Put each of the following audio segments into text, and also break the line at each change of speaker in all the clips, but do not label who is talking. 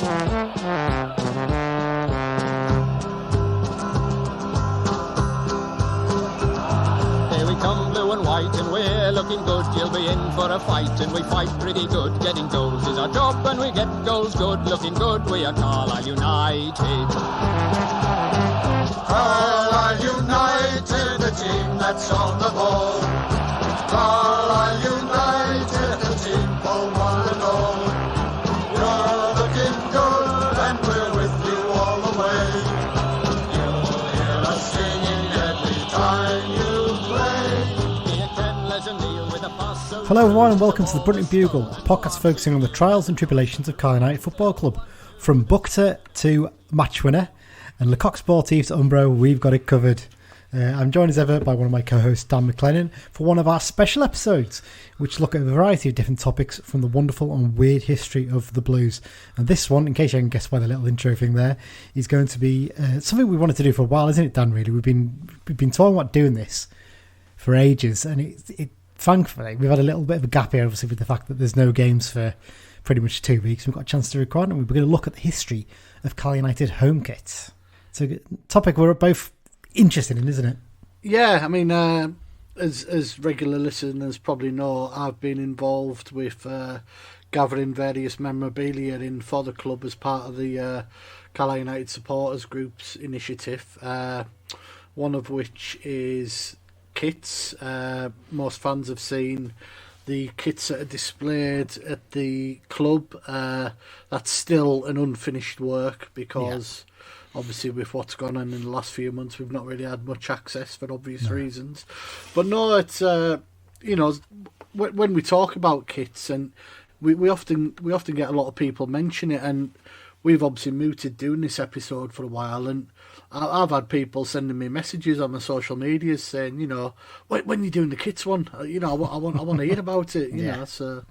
And we're looking good, you'll be in for a fight, and we fight pretty good. Getting goals is our job, and we get goals good. Looking good, we are Carlisle United.
Carlisle United, the team that's on the ball. Carlisle United, the team for one and all. You're looking good, and we're with you all the way. You'll hear us singing every time you play.
Hello everyone and welcome to the Brunton Bugle, a podcast focusing on the trials and tribulations of Carlisle United Football Club. From Boca to match winner and Lecoq Sportif to Umbro, we've got it covered. I'm joined as ever by one of my co-hosts, Dan McLennan, for one of our special episodes, which look at a variety of different topics from the wonderful and weird history of the Blues. And this one, in case you can guess by the little intro thing there, is going to be something we wanted to do for a while, isn't it, Dan? Really, we've been talking about doing this for ages, and it thankfully we've had a little bit of a gap here, obviously, with the fact that there's no games for pretty much 2 weeks. We've got a chance to record, and we're going to look at the history of Carlisle United home kits. It's a topic we're both interested in, isn't it?
Yeah, I mean, as regular listeners probably know, I've been involved with gathering various memorabilia in for the club as part of the Carlisle United Supporters Group's initiative, one of which is kits. Most fans have seen the kits that are displayed at the club. That's still an unfinished work because obviously with what's gone on in the last few months, we've not really had much access for obvious reasons. But no, it's when we talk about kits, and we often get a lot of people mention it, and we've obviously mooted doing this episode for a while, and I've had people sending me messages on my social media saying, when you're doing the kits one, I want to hear about it. You know, so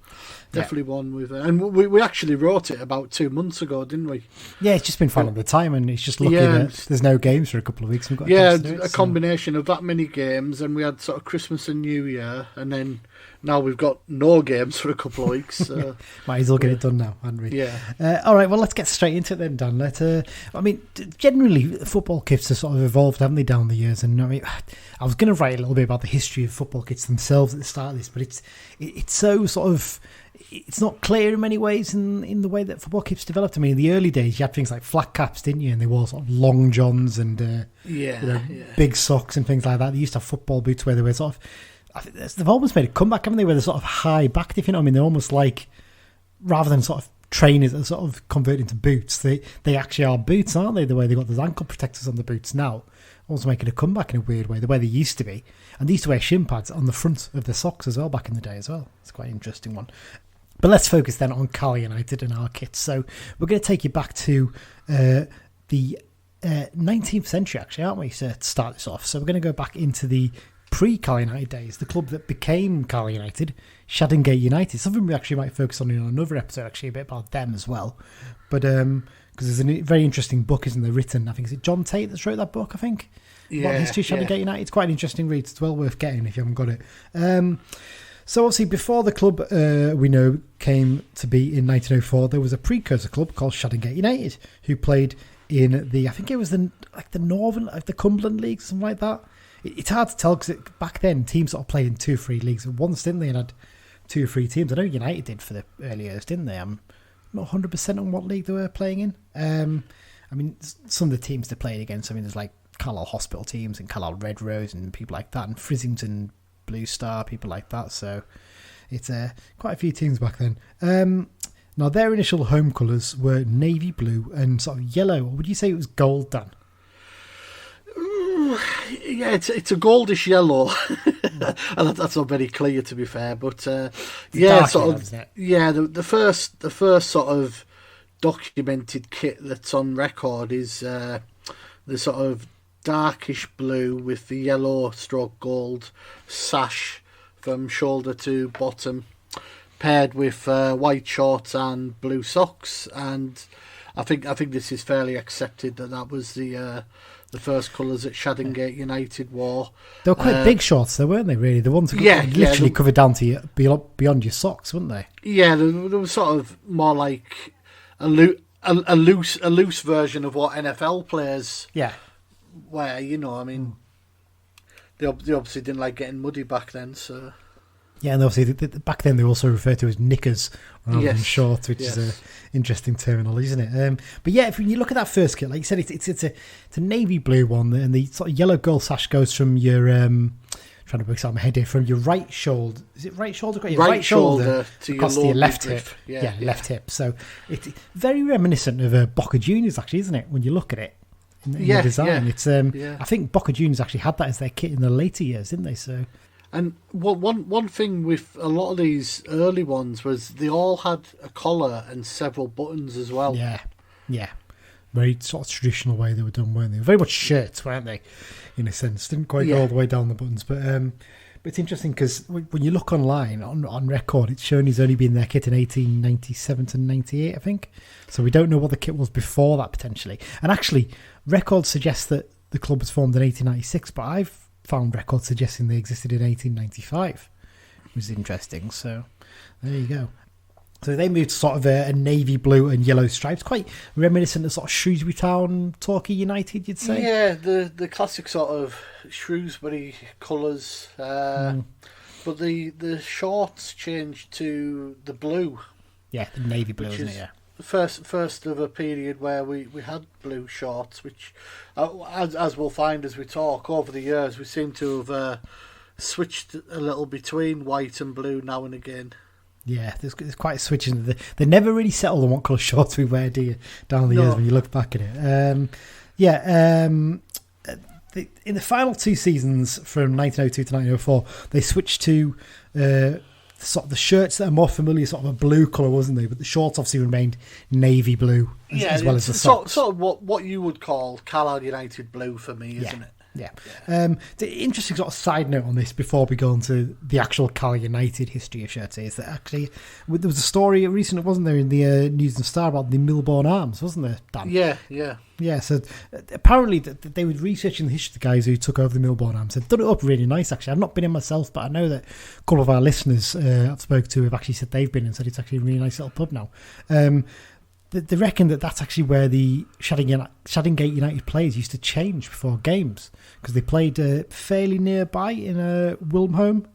definitely one with, and we actually wrote it about 2 months ago, didn't we?
Yeah, it's just been finding the time, and it's just lucky that there's no games for a couple of weeks. We've got
a combination of that many games, and we had sort of Christmas and New Year, and then now we've got no games for a couple of weeks. So.
Might as well get it done now, haven't we?
Yeah.
All right, well, let's get straight into it then, Dan. Generally, football kits have sort of evolved, haven't they, down the years? And I was going to write a little bit about the history of football kits themselves at the start of this, but it's so sort of, it's not clear in many ways in the way that football kits developed. I mean, in the early days, you had things like flat caps, didn't you? And they wore sort of long johns and big socks and things like that. They used to have football boots where they were sort of, I think they've almost made a comeback, haven't they, where they're sort of high backed, if you know what I mean. They're almost like, rather than sort of trainers that are sort of converted into boots, they actually are boots, aren't they? The way they've got those ankle protectors on the boots now, also making a comeback in a weird way, the way they used to be. And they used to wear shin pads on the front of their socks as well back in the day as well. It's quite an interesting one. But let's focus then on Carlisle United and our kits. So we're going to take you back to the 19th century, actually, aren't we, to start this off? So we're going to go back into the pre-Carlisle United days, the club that became Carlisle United, Shaddongate United. Something we actually might focus on in another episode, actually, a bit about them as well. But because there's a very interesting book, isn't there, written, I think, is it John Tate that's wrote that book, I think?
Yeah.
About history of Shaddongate United. It's quite an interesting read. It's well worth getting if you haven't got it. So obviously before the club we know came to be in 1904, there was a precursor club called Shaddongate United who played in the, I think it was the Northern, the Cumberland League, something like that. It's hard to tell because back then teams sort of played in 2-3 leagues at once, didn't they? And had 2 or 3 teams. I know United did for the early years, didn't they? I'm not 100% on what league they were playing in. I mean, some of the teams they played against, I mean, there's like Carlisle Hospital teams and Carlisle Red Rose and people like that, and Frizzington Blue Star, people like that. So it's quite a few teams back then. Now, their initial home colours were navy blue and sort of yellow. Or would you say it was gold, Dan?
Yeah, it's a goldish yellow, and that's not very clear, to be fair. But the first sort of documented kit that's on record is the sort of darkish blue with the yellow stroke gold sash from shoulder to bottom, paired with white shorts and blue socks. And I think this is fairly accepted that was the first colours that Shaddongate United wore.
They were quite big shorts, though, weren't they, really? The ones that literally covered down to beyond your socks, weren't they?
Yeah, they were sort of more like a a loose version of what NFL players
Yeah.
wear. I mean, they obviously didn't like getting muddy back then, so.
Yeah, and obviously back then they were also referred to as knickers rather than shorts, which is an interesting terminology, isn't it? But yeah, if you look at that first kit, like you said, it's a navy blue one, and the sort of yellow gold sash goes from your trying to work out my head here, from your right shoulder. Is it right shoulder? Your right shoulder
to
across
your
left hip.
midriff.
Yeah, left hip. So it's very reminiscent of Boca Juniors, actually, isn't it? When you look at it in the design, it's I think Boca Juniors actually had that as their kit in the later years, didn't they? So.
And one thing with a lot of these early ones was they all had a collar and several buttons as well.
Yeah. Very sort of traditional way they were done, weren't they? Very much shirts, weren't they? In a sense, didn't quite go all the way down the buttons, but it's interesting because when you look online on record, it's showing he's only been their kit in 1897 to 98, I think. So we don't know what the kit was before that potentially. And actually, records suggest that the club was formed in 1896, but I've found records suggesting they existed in 1895, which is interesting. So there you go. So they moved to sort of a navy blue and yellow stripes, quite reminiscent of sort of Shrewsbury Town, Torquay United, you'd say.
Yeah, the classic sort of Shrewsbury colours. But the shorts changed to the blue.
Yeah, the navy blue, isn't it? Yeah.
First of a period where we had blue shorts, which, as we'll find as we talk, over the years we seem to have switched a little between white and blue now and again.
Yeah, there's quite a switch. They never really settled on what colour shorts we wear, do you, down the years when you look back at it. In the final two seasons from 1902 to 1904, they switched to sort of the shirts that are more familiar, sort of a blue colour, wasn't they? But the shorts obviously remained navy blue as well as the socks.
Sort of what you would call Carlisle United blue for me, isn't it?
Yeah. The interesting sort of side note on this before we go on to the actual Carlisle United history of shirts is that actually there was a story recently, wasn't there, in the News and Star about the Milbourne Arms, wasn't there, Dan? Yeah, so apparently they were researching the history of the guys who took over the Milbourne Arms. They've done it up really nice, actually. I've not been in myself, but I know that a couple of our listeners I've spoken to have actually said they've been and said it's actually a really nice little pub now. They reckon that's actually where the Shaddongate United players used to change before games, because they played fairly nearby in Willerholme,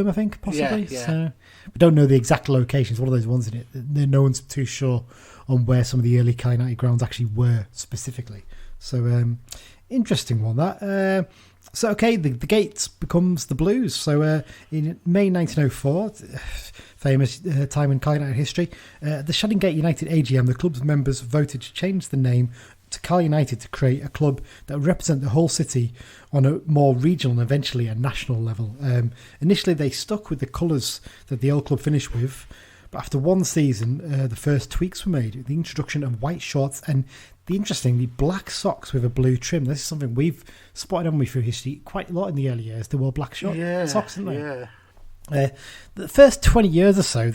I think, possibly.
Yeah.
So we don't know the exact locations. One of those ones in it. No one's too sure on where some of the early Carlisle United grounds actually were specifically. So interesting one that. So the Gates becomes the Blues. So in May 1904, famous time in Carlisle United history, the Shaddongate United AGM, the club's members voted to change the name to Carlisle United to create a club that would represent the whole city on a more regional and eventually a national level. Initially, they stuck with the colours that the old club finished with, but after one season, the first tweaks were made, the introduction of white shorts and interestingly black socks with a blue trim. This is something we've spotted on through history quite a lot in the early years. They wore black socks, didn't they? Yeah. The first 20 years or so,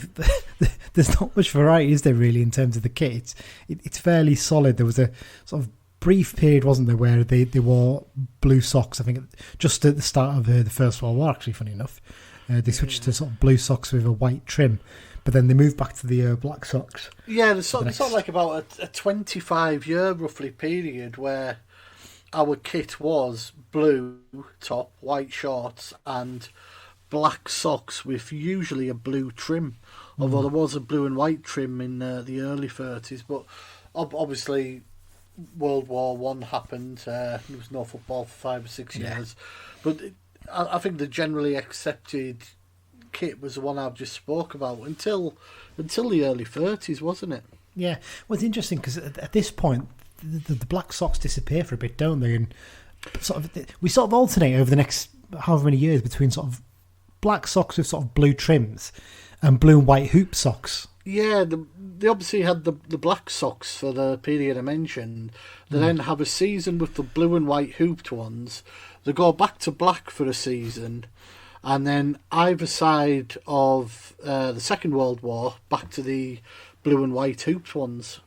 there's not much variety, is there, really, in terms of the kit? It's fairly solid. There was a sort of brief period, wasn't there, where they wore blue socks, I think, just at the start of the First World War, actually, funny enough. They switched to sort of blue socks with a white trim, but then they moved back to the black socks.
Yeah, there's sort of like about a 25-year, roughly, period where our kit was blue top, white shorts, and black socks with usually a blue trim, although there was a blue and white trim in the early 30s, but obviously World War One happened. There was no football for 5 or 6 years, but I think the generally accepted kit was the one I've just spoke about until the early 30s, wasn't it?
Yeah, well, it's interesting because at this point the black socks disappear for a bit, don't they? And we sort of alternate over the next however many years between sort of black socks with sort of blue trims and blue and white hoop socks.
Yeah, they obviously had the black socks for the period I mentioned. They then have a season with the blue and white hooped ones. They go back to black for a season, and then either side of the Second World War, back to the blue and white hooped ones.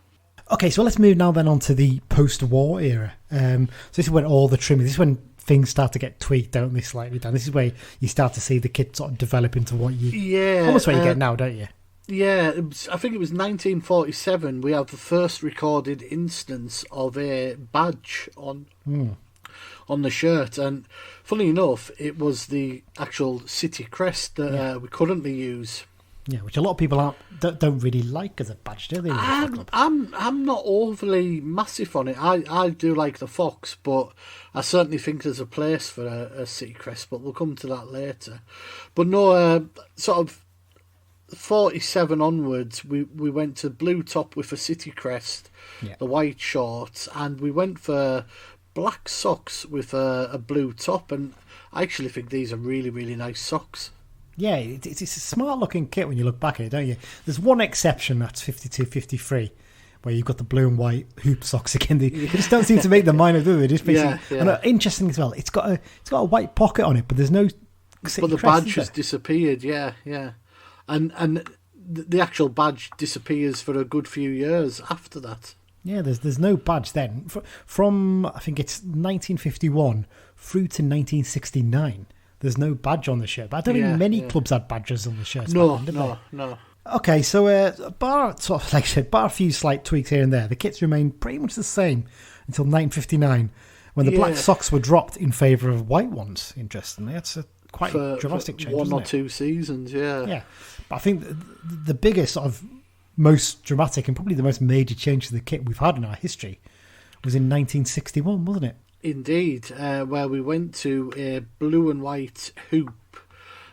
Okay, so let's move now then on to the post-war era. So this is when all the trimming, this is when things start to get tweaked, don't they, slightly, Dan? This is where you start to see the kit sort of develop into what you...
Yeah.
Almost what you get now, don't you?
Yeah, I think it was 1947. We have the first recorded instance of a badge on the shirt, and funny enough, it was the actual city crest that we currently use.
Yeah, which a lot of people don't really like as a badge, do they?
I'm not overly massive on it. I do like the fox, but I certainly think there's a place for a city crest. But we'll come to that later. But no, sort of 47 onwards, we went to blue top with a city crest, the white shorts, and we went for black socks with a blue top. And I actually think these are really, really nice socks.
Yeah, it's a smart-looking kit when you look back at it, don't you? There's one exception, that's 52-53, where you've got the blue and white hoop socks again. They just don't seem to make the minor, do they? Just basically, and interesting as well, it's got a white pocket on it, but there's no city
But the
crest,
badge has disappeared, yeah. And the actual badge disappears for a good few years after that.
Yeah, there's no badge then. From I think it's 1951 through to 1969. There's no badge on the shirt. But I don't think many clubs had badges on the shirts.
No.
Okay, so bar a few slight tweaks here and there, the kits remained pretty much the same until 1959, when the black socks were dropped in favour of white ones. Interestingly, that's a quite drastic change.
One or
it?
two seasons, yeah.
Yeah, but I think the biggest sort of most dramatic and probably the most major change to the kit we've had in our history was in 1961, wasn't it?
Indeed, where we went to a blue and white hoop.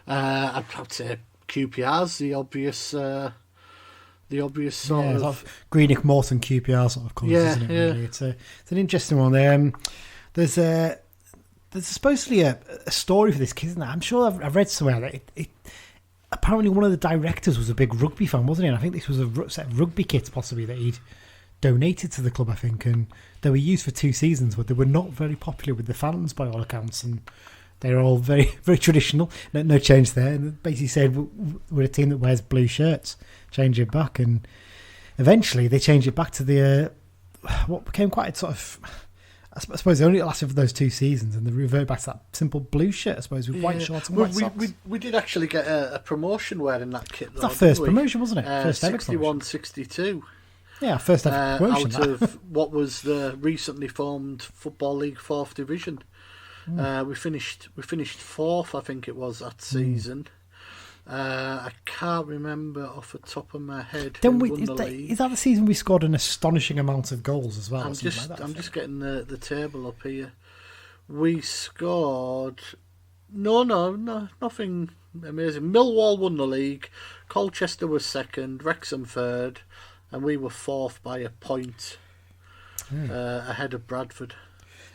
I'd say QPR's the obvious sort of
Greenock Morton QPR sort of colours, isn't it? Really? It's an interesting one. There's supposedly a story for this kit, isn't there? I'm sure I've read somewhere that it apparently one of the directors was a big rugby fan, wasn't he? And I think this was a set of rugby kits possibly that he'd donated to the club, I think, and they were used for 2 seasons, but they were not very popular with the fans by all accounts, and they're all very, very traditional. No change there. And basically said we're a team that wears blue shirts, change it back, and eventually they changed it back to the what became quite a sort of, I suppose, it only lasted for those 2 seasons, and they reverted back to that simple blue shirt, I suppose, with white shorts and white socks.
We did actually get a promotion wearing that kit.
It's our first promotion, wasn't it? First ever
61-62.
Yeah, first ever promotion.
Out of what was the recently formed Football League 4th Division. We finished 4th, I think it was, that season. I can't remember off the top of my head who won the league.
Is that the season we scored an astonishing amount of goals as well?
I'm just getting the table up here. We scored... No, nothing amazing. Millwall won the league, Colchester was 2nd, Wrexham 3rd, and we were 4th by a point ahead of Bradford.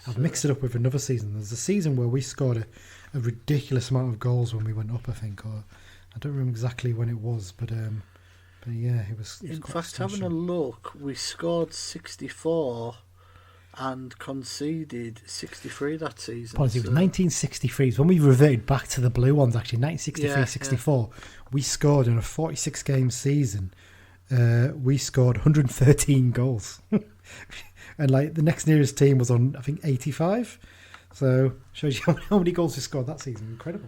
I've mixed it up with another season. There's a season where we scored a ridiculous amount of goals when we went up, I think, or I don't remember exactly when it was, but yeah, it was.
In fact, having a look, we scored 64 and conceded 63 that season.
Apologies, it was 1963. When we reverted back to the blue ones, actually, 1963-64, we scored in a 46-game season. We scored 113 goals. And like the next nearest team was on, I think, 85. So shows you how many goals we scored that season. Incredible.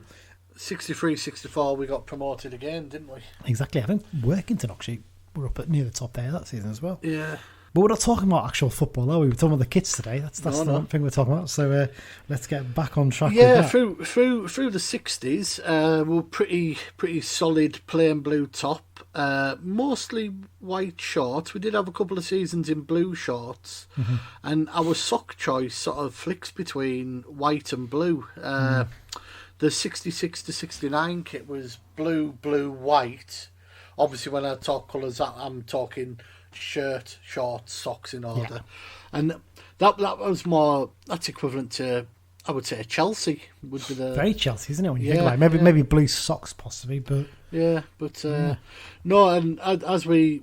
63-64, we got promoted again, didn't we?
Exactly. I think Workington actually were up at near the top there that season as well.
Yeah.
But we're not talking about actual football, are we? We're talking about the kits today. That's the thing we're talking about. So let's get back on track.
Yeah,
with that.
through the 60s, we were pretty solid plain blue top, mostly white shorts. We did have a couple of seasons in blue shorts, and our sock choice sort of flicks between white and blue. The 66-69 kit was blue, white. Obviously, when I talk colours, I'm talking shirt, shorts, socks in order, and that was more. That's equivalent to, I would say, Chelsea would be the
very Chelsea, isn't it? When you think about it, maybe blue socks possibly, but
no. And as we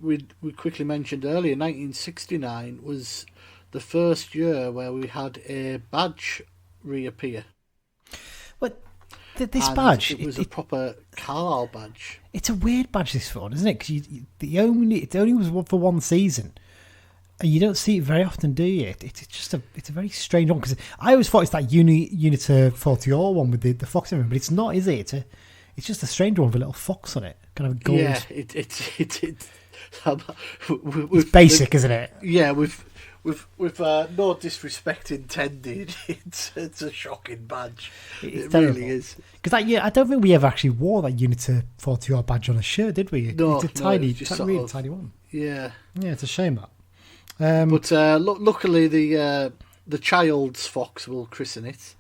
quickly mentioned earlier, 1969 was the first year where we had a badge reappear.
But this badge,
it was a proper Carlisle badge.
It's a weird badge, this one, isn't it? Because it only was for one season, and you don't see it very often, do you? It's a very strange one, because I always thought it's that Uniter Fortior one with the fox in it, but it's not, is it? It's just a strange one with a little fox on it, kind of gold.
Yeah,
It's basic, isn't it?
Yeah, with no disrespect intended, it's a shocking badge. It really is.
Because I don't think we ever actually wore that Uniter 40R badge on a shirt, did we?
No,
it's a tiny,
it's
really tiny one.
Yeah,
it's a shame that.
But luckily, the child's fox, will christen it,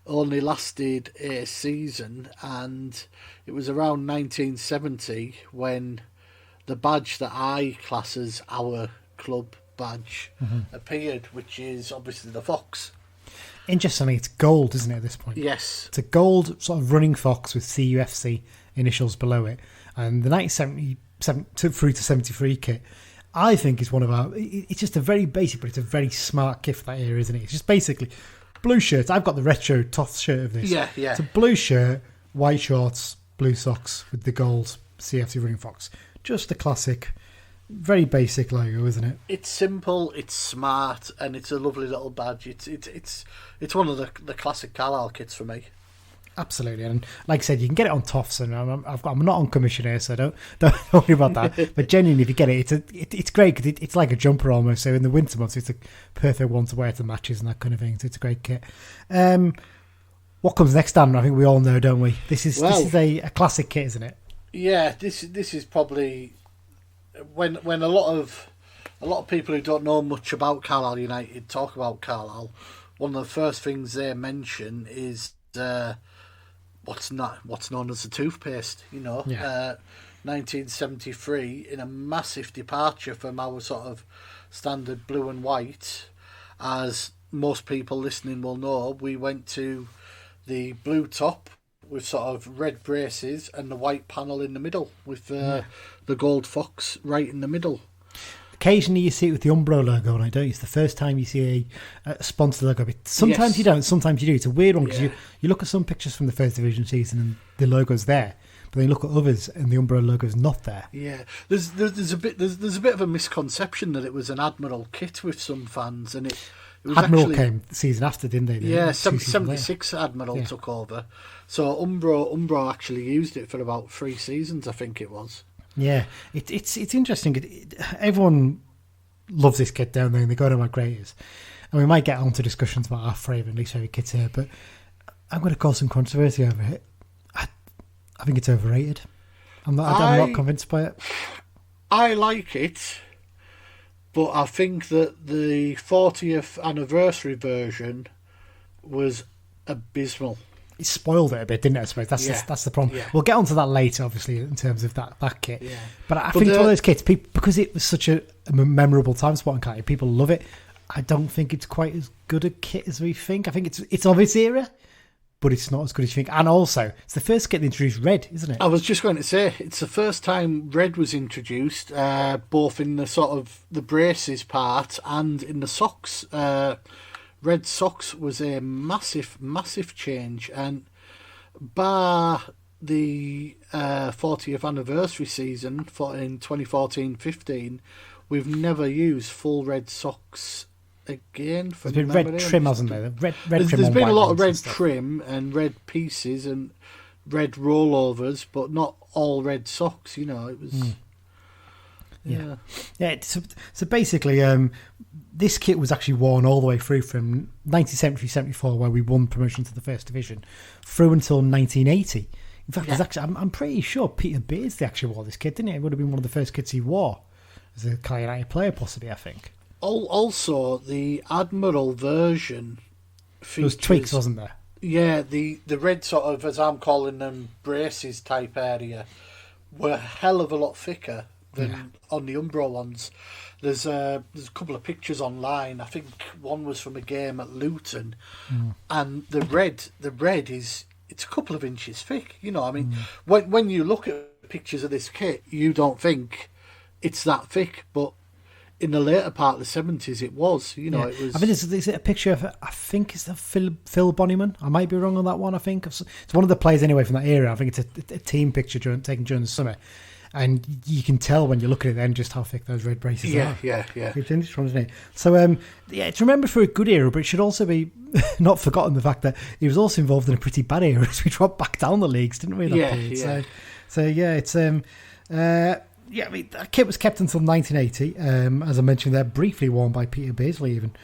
only lasted a season, and it was around 1970 when the badge that I class as our club badge appeared, which is obviously the fox.
Interestingly, it's gold, isn't it, at this point?
Yes.
It's a gold sort of running fox with CUFC initials below it. And the 1977 through to 73 kit, I think, is one of our... It's just a very basic, but it's a very smart kit for that era, isn't it? It's just basically blue shirt. I've got the retro Toth shirt of this.
Yeah.
It's a blue shirt, white shorts, blue socks with the gold CFC running fox. Just a classic, very basic logo, isn't it?
It's simple, it's smart, and it's a lovely little badge. It's one of the classic Carlisle kits for me.
Absolutely, and like I said, you can get it on Toffs, and I'm not on commission here, so don't worry about that. But genuinely, if you get it, it's great because it's like a jumper almost. So in the winter months, it's a perfect one to wear to matches and that kind of thing. So it's a great kit. What comes next, Dan? I think we all know, don't we? This is a classic kit, isn't it?
Yeah, this is probably when a lot of people who don't know much about Carlisle United talk about Carlisle. One of the first things they mention is what's known as the toothpaste. 1973, in a massive departure from our sort of standard blue and white. As most people listening will know, we went to the blue top with sort of red braces and the white panel in the middle with the gold fox right in the middle.
Occasionally you see it with the Umbro logo on it, don't you? It's the first time you see a sponsor logo. But sometimes you don't, sometimes you do. It's a weird one because you look at some pictures from the First Division season and the logo's there, but then you look at others and the Umbro logo's not there.
Yeah, there's a bit of a misconception that it was an Admiral kit with some fans, and it was
Admiral
actually
came the season after, didn't they?
Yeah, 76 Admiral took over. So Umbro actually used it for about 3 seasons, I think it was.
Yeah, it's interesting. Everyone loves this kit down there, and they go to how great it is. And we might get on to discussions about our favourite and least favourite kits here, but I'm going to cause some controversy over it. I think it's overrated. I'm not convinced by it.
I like it, but I think that the 40th anniversary version was abysmal.
It spoiled it a bit, didn't it? I suppose that's the problem. Yeah. We'll get onto that later, obviously, in terms of that kit. Yeah. But I think it's one of those kits, because it was such a memorable time spot in Carlisle, people love it. I don't think it's quite as good a kit as we think. I think it's of its era, but it's not as good as you think. And also, it's the first kit that introduced red, isn't it?
I was just going to say, it's the first time red was introduced, both in the sort of the braces part and in the socks. Red socks was a massive, massive change, and bar the 40th anniversary season in 2014-15, we've never used full red socks again.
There's been red trim, hasn't there?
There's been a lot of red trim and red pieces and red rollovers, but not all red socks. It was.
Yeah. So basically, this kit was actually worn all the way through from 1973-74, where we won promotion to the First Division, through until 1980. In fact, I'm pretty sure Peter Beardsley actually wore this kit, didn't he? It would have been one of the first kits he wore as a Carlisle United player, possibly, I think.
Also, the Admiral version features...
There was tweaks, wasn't there?
Yeah, the red sort of, as I'm calling them, braces type area were a hell of a lot thicker than on the Umbro ones. There's a couple of pictures online. I think one was from a game at Luton, and the red is it's a couple of inches thick. When you look at pictures of this kit, you don't think it's that thick, but in the later part of the 70s, it was. It was.
I mean, is it a picture of? I think it's the Phil Bonnyman. I might be wrong on that one. I think it's one of the players anyway from that era. I think it's a team picture taken during the summer. and you can tell when you look at it then just how thick those red braces are.
Yeah.
It's interesting, isn't it? So, it's remembered for a good era, but it should also be not forgotten the fact that he was also involved in a pretty bad era as we dropped back down the leagues, didn't we? I mean, that kit was kept until 1980, as I mentioned there, briefly worn by Peter Beardsley even.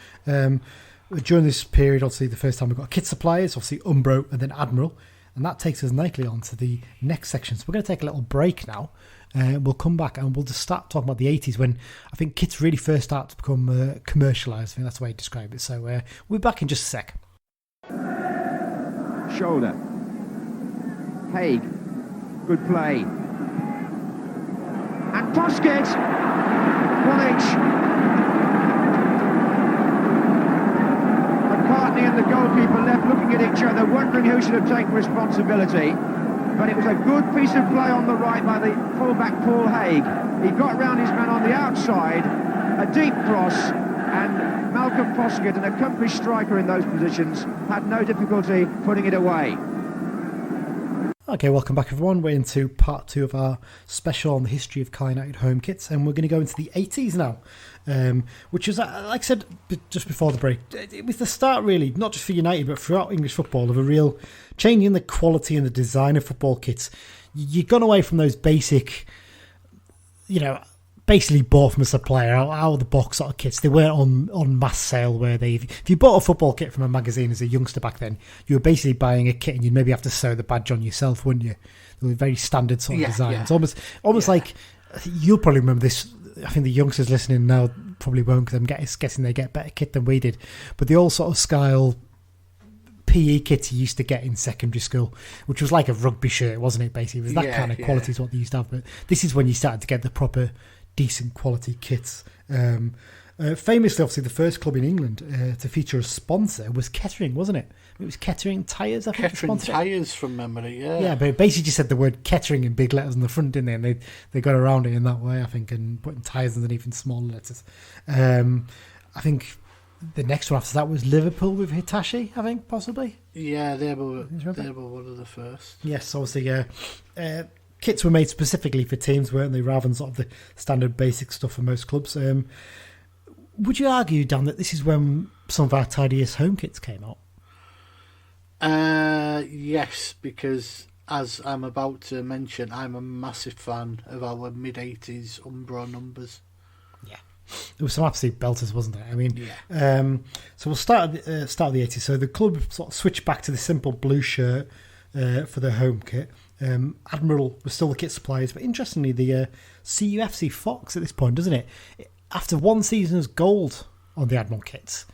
During this period, obviously, the first time we got kit suppliers, obviously Umbro and then Admiral, and that takes us nicely on to the next section. So we're going to take a little break now. We'll come back and we'll just start talking about the 80s when I think kits really first start to become commercialised. I think that's the way to describe it. So we'll be back in just a sec.
Shoulder. Haig. Good play. And Poskett. 1H. McCartney and the goalkeeper left looking at each other, wondering who should have taken responsibility. But it was a good piece of play on the right by the fullback Paul Haig. He got round his man on the outside, a deep cross, and Malcolm Poskett, an accomplished striker in those positions, had no difficulty putting it away.
Okay, welcome back everyone. We're into part 2 of our special on the history of Carlisle United home kits, and we're going to go into the 80s now, which was, like I said just before the break, it was the start really, not just for United but throughout English football, of a real change in the quality and the design of football kits. You've gone away from those basic, basically bought from a supplier, out of the box sort of kits. They weren't on mass sale where if you bought a football kit from a magazine as a youngster back then, you were basically buying a kit and you'd maybe have to sew the badge on yourself, wouldn't you? They were very standard sort of designs. Almost like, you'll probably remember this, I think the youngsters listening now probably won't, because I'm guessing they get better kit than we did, but the old sort of style PE kits you used to get in secondary school, which was like a rugby shirt, wasn't it, basically? It was that kind of quality is what they used to have, but this is when you started to get the proper decent quality kits. Famously, obviously, the first club in England to feature a sponsor was Kettering, wasn't it? It was Kettering Tyres, I think.
Kettering Tyres, from memory, yeah.
Yeah, but it basically just said the word Kettering in big letters on the front, didn't they? And they got around it in that way, I think, and putting tyres underneath in small letters. I think the next one after that was Liverpool with Hitachi, I think, possibly.
Yeah, they were one of the first.
Yes, obviously, kits were made specifically for teams, weren't they, rather than sort of the standard basic stuff for most clubs. Would you argue, Dan, that this is when some of our tidiest home kits came out?
Yes, because as I'm about to mention, I'm a massive fan of our mid-80s Umbro numbers. Yeah.
There was some absolute belters, wasn't there? I mean, so we'll start at the 80s. So the club sort of switched back to the simple blue shirt for their home kit. Admiral was still the kit suppliers, but interestingly, the CUFC Fox at this point, doesn't it? After one season as gold on the Admiral kits,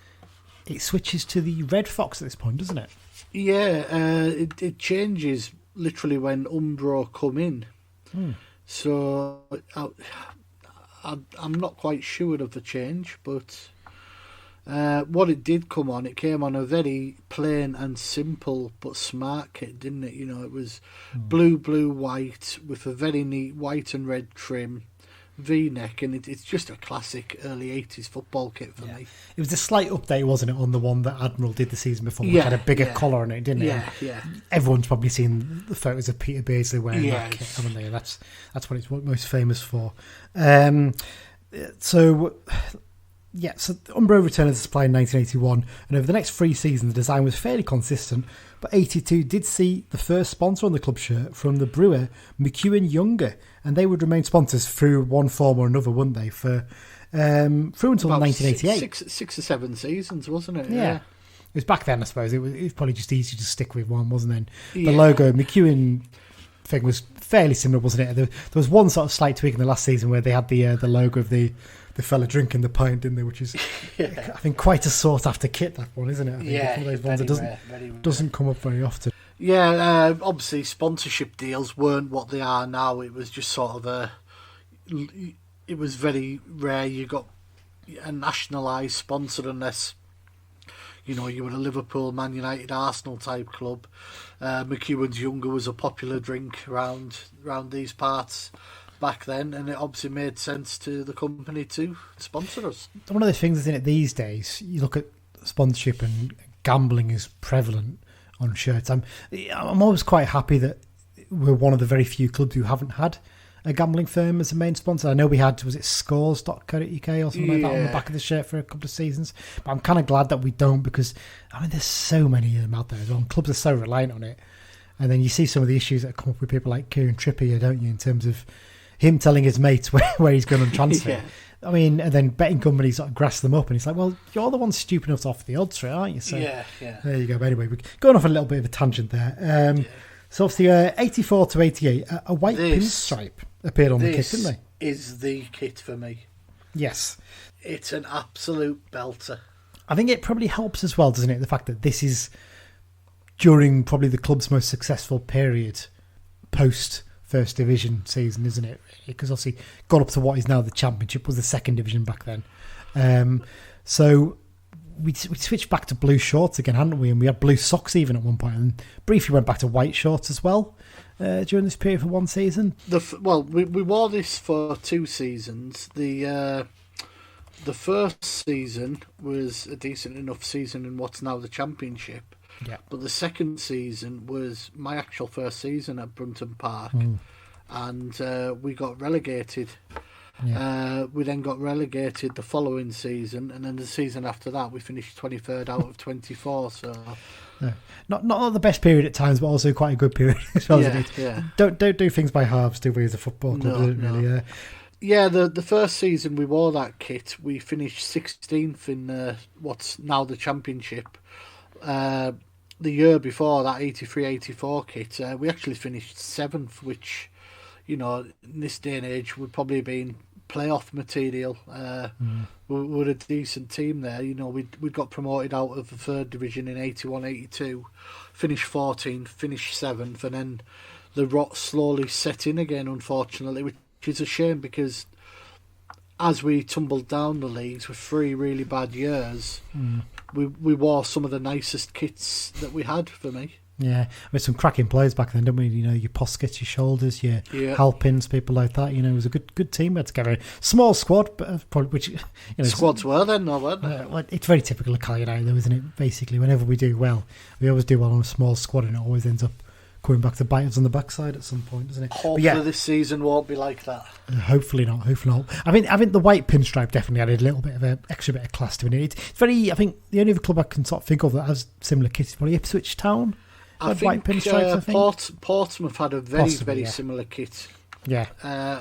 it switches to the red Fox at this point, doesn't it?
Yeah, it changes literally when Umbro come in. So I'm not quite sure of the change, but what it did come on, it came on a very plain and simple but smart kit, didn't it? It was blue, white with a very neat white and red trim, V-neck, and it's just a classic early 80s football kit for me.
It was a slight update, wasn't it, on the one that Admiral did the season before, which had a bigger collar on it, didn't it?
Yeah.
Everyone's probably seen the photos of Peter Beardsley wearing that kit, haven't they? That's what it's most famous for. So Umbro returned as a supplier in 1981, and over the next 3 seasons the design was fairly consistent, but 82 did see the first sponsor on the club shirt from the brewer McEwen Younger, and they would remain sponsors through one form or another, wouldn't they, for through until
about
1988.
Six or 7 seasons, wasn't it?
Yeah. It was back then, I suppose. It was probably just easy to stick with one, wasn't it? The logo, McEwen thing, was fairly similar, wasn't it? There was one sort of slight tweak in the last season where they had the logo of the fella drinking the pint, didn't they? Which is, I think, quite a sought after kit, that one, isn't it? I think it's one of those ones that doesn't come up very often.
Yeah, obviously sponsorship deals weren't what they are now. It was just sort of it was very rare you got a nationalised sponsor unless you were a Liverpool, Man United, Arsenal type club. McEwen's Younger was a popular drink around these parts back then, and it obviously made sense to the company to sponsor us.
One of the things, isn't it, these days, you look at sponsorship and gambling is prevalent on shirts. I'm always quite happy that we're one of the very few clubs who haven't had a gambling firm as a main sponsor. I know we had, was it scores.co.uk or something like that on the back of the shirt for a couple of seasons. But I'm kind of glad that we don't, because, I mean, there's so many of them out there as well. And clubs are so reliant on it. And then you see some of the issues that come up with people like Kieran Trippier, don't you, in terms of him telling his mates where he's going on transfer.
Yeah.
I mean, and then betting companies sort of grass them up, and it's like, well, you're the one stupid enough to offer the odds for it, aren't you? So
yeah.
There you go. But anyway, we're going off a little bit of a tangent there. So obviously, 84 to 88, a white pinstripe appeared on the kit, didn't they?
This is the kit for me.
Yes.
It's an absolute belter.
I think it probably helps as well, doesn't it? The fact that this is during probably the club's most successful period post First Division season, isn't it? Because obviously got up to what is now the Championship, was the Second Division back then. So we switched back to blue shorts again, hadn't we? And we had blue socks even at one point, and briefly went back to white shorts as well during this period for one season.
We wore this for 2 seasons. The first season was a decent enough season in what's now the Championship.
Yeah.
But the second season was my actual first season at Brunton Park, and we got relegated. Yeah. We then got relegated the following season, and then the season after that we finished 23rd out of 24. So
not the best period at times, but also quite a good period as well. Don't do things by halves, do we, as a football club? Really.
Yeah, the first season we wore that kit, we finished 16th in what's now the Championship. The year before that 83-84 kit, we actually finished 7th, which, you know, in this day and age would probably have been playoff material. We were a decent team there. You know, we got promoted out of the 3rd Division in 81-82, finished 14th, finished 7th, and then the rot slowly set in again, unfortunately, which is a shame, because as we tumbled down the leagues with 3 really bad years, we wore some of the nicest kits that we had, for me.
Yeah, we had some cracking players back then, didn't we? You know, your Poskets, your Shoulders, your Halpins, people like that. You know, it was a good team. We had together. Small squad, but probably, which, you know,
squads were then, no, weren't they?
Well, it's very typical of Carlisle United, though, isn't it? Basically, whenever we do well, we always do well on a small squad, and it always ends up coming back to bite us on the backside at some point, doesn't it?
Hopefully this season won't be like that.
Hopefully not. I think the white pinstripe definitely added a little bit of an extra bit of class to it. It's very, I think the only other club I can sort of think of that has similar kits is probably Ipswich Town.
I think,
white pinstripes, I think
Portsmouth had a very similar kit.
Yeah.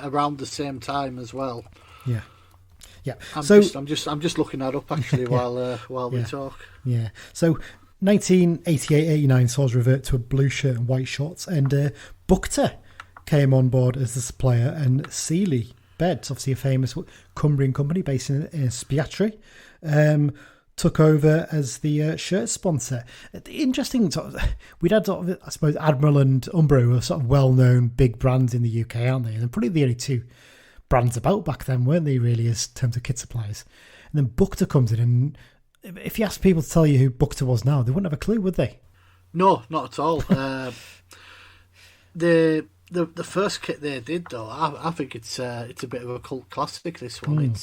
Around the same time as well.
Yeah. Yeah.
I'm just looking that up actually while we talk.
Yeah. So 1988-89 saw us revert to a blue shirt and white shorts, and Boca came on board as the supplier, and Sealy Beds, obviously a famous Cumbrian company based in Spiatri, took over as the shirt sponsor. Interesting, we'd had I suppose Admiral and Umbro, who are sort of well-known big brands in the UK, aren't they? And they're probably the only 2 brands about back then, weren't they, really, as terms of kit suppliers? And then Boca comes in, and if you ask people to tell you who Boca was now, they wouldn't have a clue, would they? No,
not at all. The first kit they did, though, I think it's a bit of a cult classic. This one,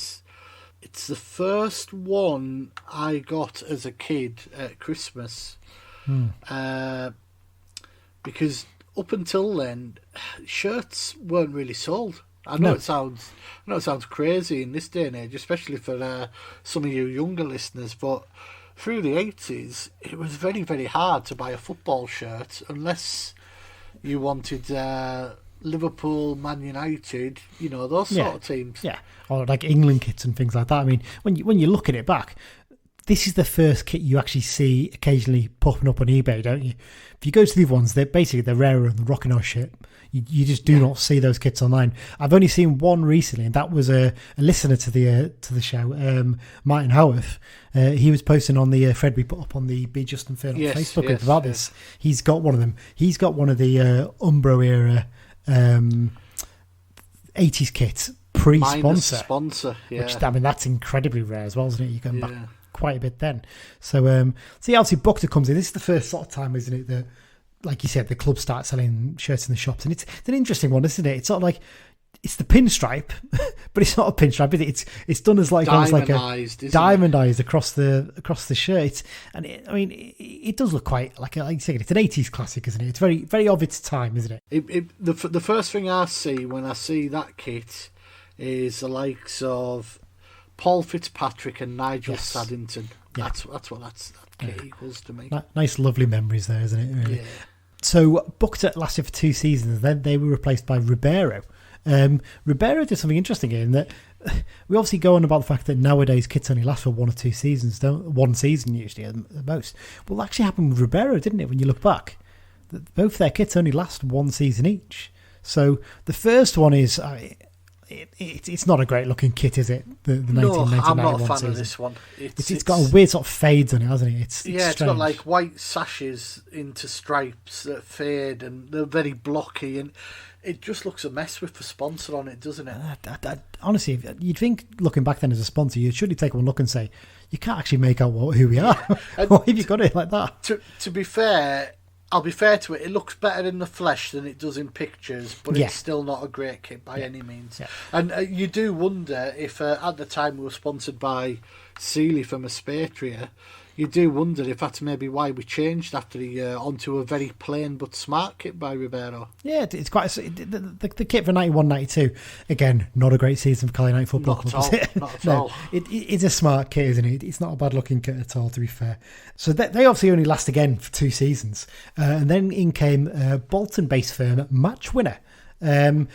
it's the first one I got as a kid at Christmas, because up until then, shirts weren't really sold. I know it sounds crazy in this day and age, especially for some of you younger listeners, but through the 80s, it was very, very hard to buy a football shirt unless you wanted Liverpool, Man United, you know, those sort of teams.
Yeah, or like England kits and things like that. I mean, when you look at it back, this is the first kit you actually see occasionally popping up on eBay, don't you? If you go to the ones, they're rarer than the Rockin' Horse shit. You just do not see those kits online. I've only seen one recently, and that was a listener to the show, Martin Howarth. He was posting on the thread we put up on the Be Just and Fair on Facebook group about this. He's got one of them. He's got one of the Umbro era 80s kits pre-sponsor.
Sponsor,
which, I mean, that's incredibly rare as well, isn't it? You're going back quite a bit then. So, obviously Boca comes in. This is the first sort of time, isn't it, that, like you said, the club start selling shirts in the shops, and it's an interesting one, isn't it? It's sort of like, it's the pinstripe, but it's not a pinstripe, is it? It's done as like almost like diamondized across the shirt, and it does look quite like you say, it's an 80s classic, isn't it? It's very very of its time, isn't it?
The first thing I see when I see that kit is the likes of Paul Fitzpatrick and Nigel Saddington. Yeah. That's what that kit equals to me.
Nice, lovely memories there, isn't it? Really? Yeah. So Buckter lasted for 2 seasons. Then they were replaced by Ribeiro. Ribeiro did something interesting here in that we obviously go on about the fact that nowadays kits only last for 1 or 2 seasons, don't 1 season usually at the most. Well, that actually happened with Ribeiro, didn't it? When you look back, both their kits only last 1 season each. So the first one is. It's not a great looking kit, is it? The 1991
I'm not a fan
season.
of this one.
It's got a weird sort of fades on it, hasn't it?
It's got like white sashes into stripes that fade, and they're very blocky, and it just looks a mess with the sponsor on it, doesn't it?
Honestly, you'd think looking back then as a sponsor, you'd surely take one look and say, you can't actually make out who we are. Why have you got it like that?
To be fair, I'll be fair to it. It looks better in the flesh than it does in pictures, but it's still not a great kit by any means. Yeah. And you do wonder if at the time we were sponsored by Sealy from Espatria, you do wonder if that's maybe why we changed after the year onto a very plain but smart kit by Ribeiro.
Yeah, it's quite the kit for 91-92. Again, not a great season for Carlisle United Football Club, is it?
Not at all.
It's a smart kit, isn't it? It's not a bad looking kit at all, to be fair. So they obviously only last again for 2 seasons, and then in came Bolton-based firm Match Winner, and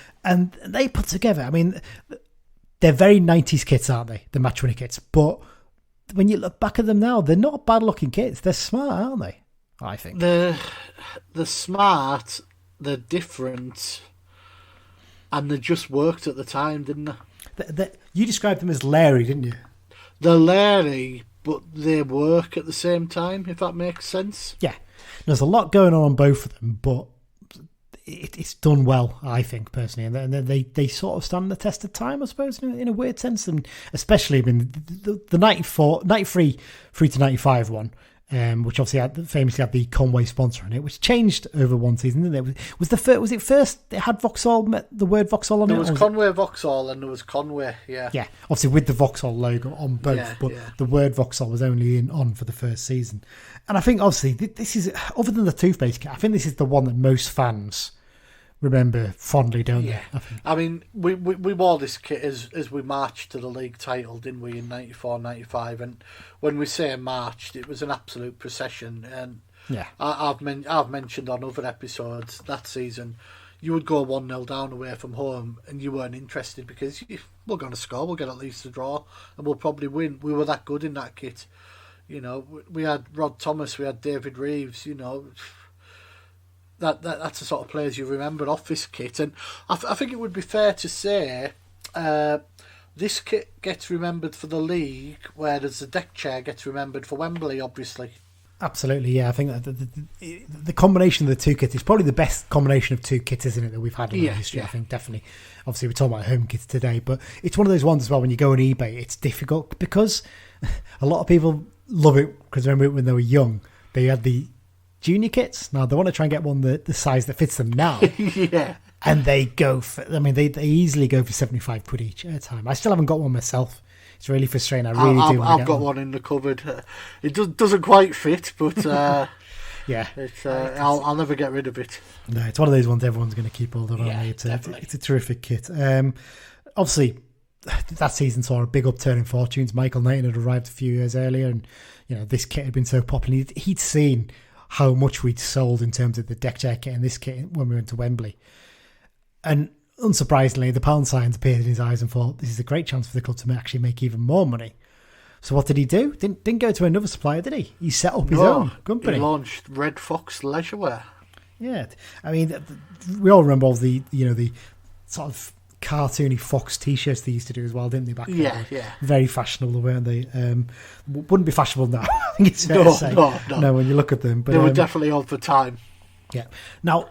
they put together. I mean, they're very 90s kits, aren't they? The Match Winner kits, but when you look back at them now, they're not bad looking kits. They're smart, aren't they? I think
they're smart. They're different, and they just worked at the time, didn't they?
You described them as Larry, didn't you?
They're Larry, but they work at the same time. If that makes sense.
Yeah, there's a lot going on both of them, but it's done well, I think, personally, and they sort of stand the test of time, I suppose, in a weird sense, and especially the 93 through to 95 one, which obviously famously had the Conway sponsor on it, which changed over 1 season, didn't it? Was it first it had Vauxhall, the word Vauxhall on it?
There was Conway Vauxhall and there was Conway, yeah.
Yeah, obviously with the Vauxhall logo on both, but the word Vauxhall was only on for the first season. And I think, obviously, this is, other than the toothpaste kit, I think this is the one that most fans remember fondly, don't they?
I mean, we wore this kit as we marched to the league title, didn't we, in 94-95? And when we say marched, it was an absolute procession. And I've mentioned on other episodes that season, you would go 1-0 down away from home and you weren't interested because we're going to score, we'll get at least a draw, and we'll probably win. We were that good in that kit. You know, we had Rod Thomas, we had David Reeves, you know. That's the sort of players you remember off this kit, and I think it would be fair to say this kit gets remembered for the league, whereas the deck chair gets remembered for Wembley, obviously.
Absolutely, yeah. I think that the combination of the 2 kits is probably the best combination of 2 kits, isn't it, that we've had in our history. I think definitely. Obviously, we're talking about home kits today, but it's one of those ones as well. When you go on eBay, it's difficult because a lot of people love it because remember when they were young, they had the junior kits. Now they want to try and get one the size that fits them now.
Yeah.
And they go for, I mean, they easily go for 75 quid each at a time. I still haven't got one myself. It's really frustrating.
I've got one in the cupboard. It doesn't quite fit, but
yeah,
I'll never get rid of it.
No, it's one of those ones everyone's going to keep hold of. It's a terrific kit. Obviously, that season saw a big upturn in fortunes. Michael Knighton had arrived a few years earlier, and this kit had been so popular. He'd seen how much we'd sold in terms of the deck chair kit and this kit when we went to Wembley. And unsurprisingly, the pound signs appeared in his eyes and thought, this is a great chance for the club to actually make even more money. So what did he do? Didn't go to another supplier, did he? He set up his own company.
He launched Red Fox Leisurewear.
Yeah. I mean, we all remember all the sort of cartoony Fox t-shirts they used to do as well, didn't they, back then?
Yeah.
Very fashionable, weren't they? Wouldn't be fashionable now, I think it's fair to say. No, when you look at them. But
they were definitely of the time.
Yeah. Now,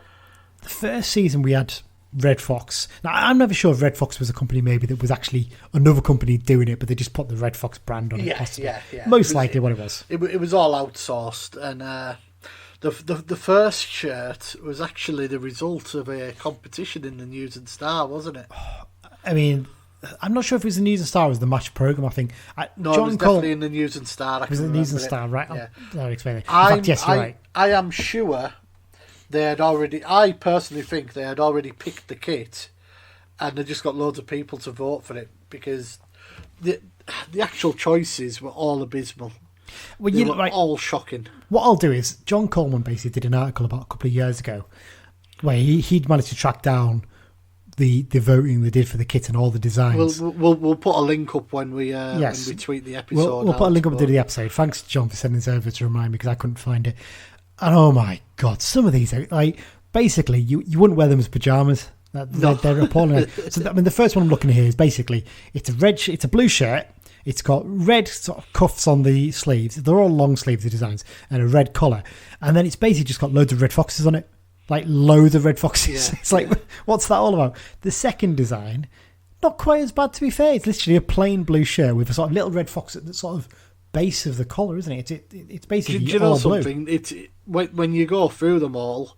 the first season we had Red Fox. Now, I'm never sure if Red Fox was a company maybe that was actually another company doing it, but they just put the Red Fox brand on it.
Yeah.
Most likely what it was.
It was all outsourced, and The first shirt was actually the result of a competition in the News and Star, wasn't it?
I mean, I'm not sure if it was the News and Star or it was the match programme, I think.
No, it was definitely in the News and Star.
It was in the News and Star, right?
Yeah.
I'll explain it. In fact, yes, you're right.
I am sure I personally think they had already picked the kit and they just got loads of people to vote for it because the actual choices were all abysmal.
Well,
they were all shocking.
What I'll do is, John Coleman basically did an article about a couple of years ago where he'd managed to track down the voting they did for the kit and all the designs.
We'll put a link up when we tweet the episode.
We'll put a link up to the episode. Thanks, John, for sending this over to remind me because I couldn't find it. And oh my God, some of these, like, basically, you wouldn't wear them as pajamas. They're appalling. So, the first one I'm looking at here is basically, it's a blue shirt. It's got red sort of cuffs on the sleeves. They're all long sleeves, the designs, and a red collar. And then it's basically just got loads of red foxes on it. Like, loads of red foxes.
Yeah,
it's like, what's that all about? The second design, not quite as bad, to be fair. It's literally a plain blue shirt with a sort of little red fox at the sort of base of the collar, isn't it? It's basically
do you know
all
something?
blue.
When you go through them all,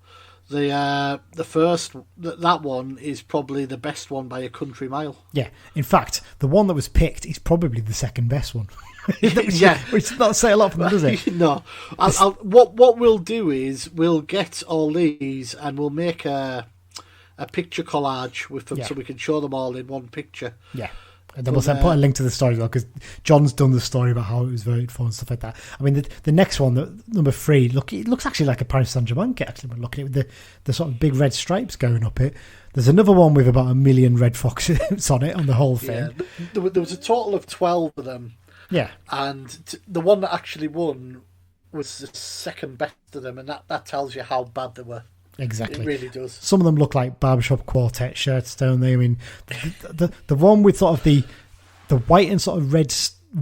the first that one is probably the best one by a country mile.
Yeah, in fact, the one that was picked is probably the second best one.
Yeah,
which does not say a lot from them, does it?
No. What we'll do is we'll get all these and we'll make a picture collage with them so we can show them all in one picture.
Yeah. And then we'll put a link to the story as well, because John's done the story about how it was voted for and stuff like that. I mean, the next one, number 3, it looks actually like a Paris Saint-Germain kit, actually, when looking at it, with the sort of big red stripes going up it. There's another one with about 1 million red foxes on it, on the whole thing.
Yeah, there was a total of 12 of them.
Yeah.
And the one that actually won was the second best of them, and that tells you how bad they were.
Exactly.
It really does.
Some of them look like barbershop quartet shirts, don't they? I mean, the one with sort of the white and sort of red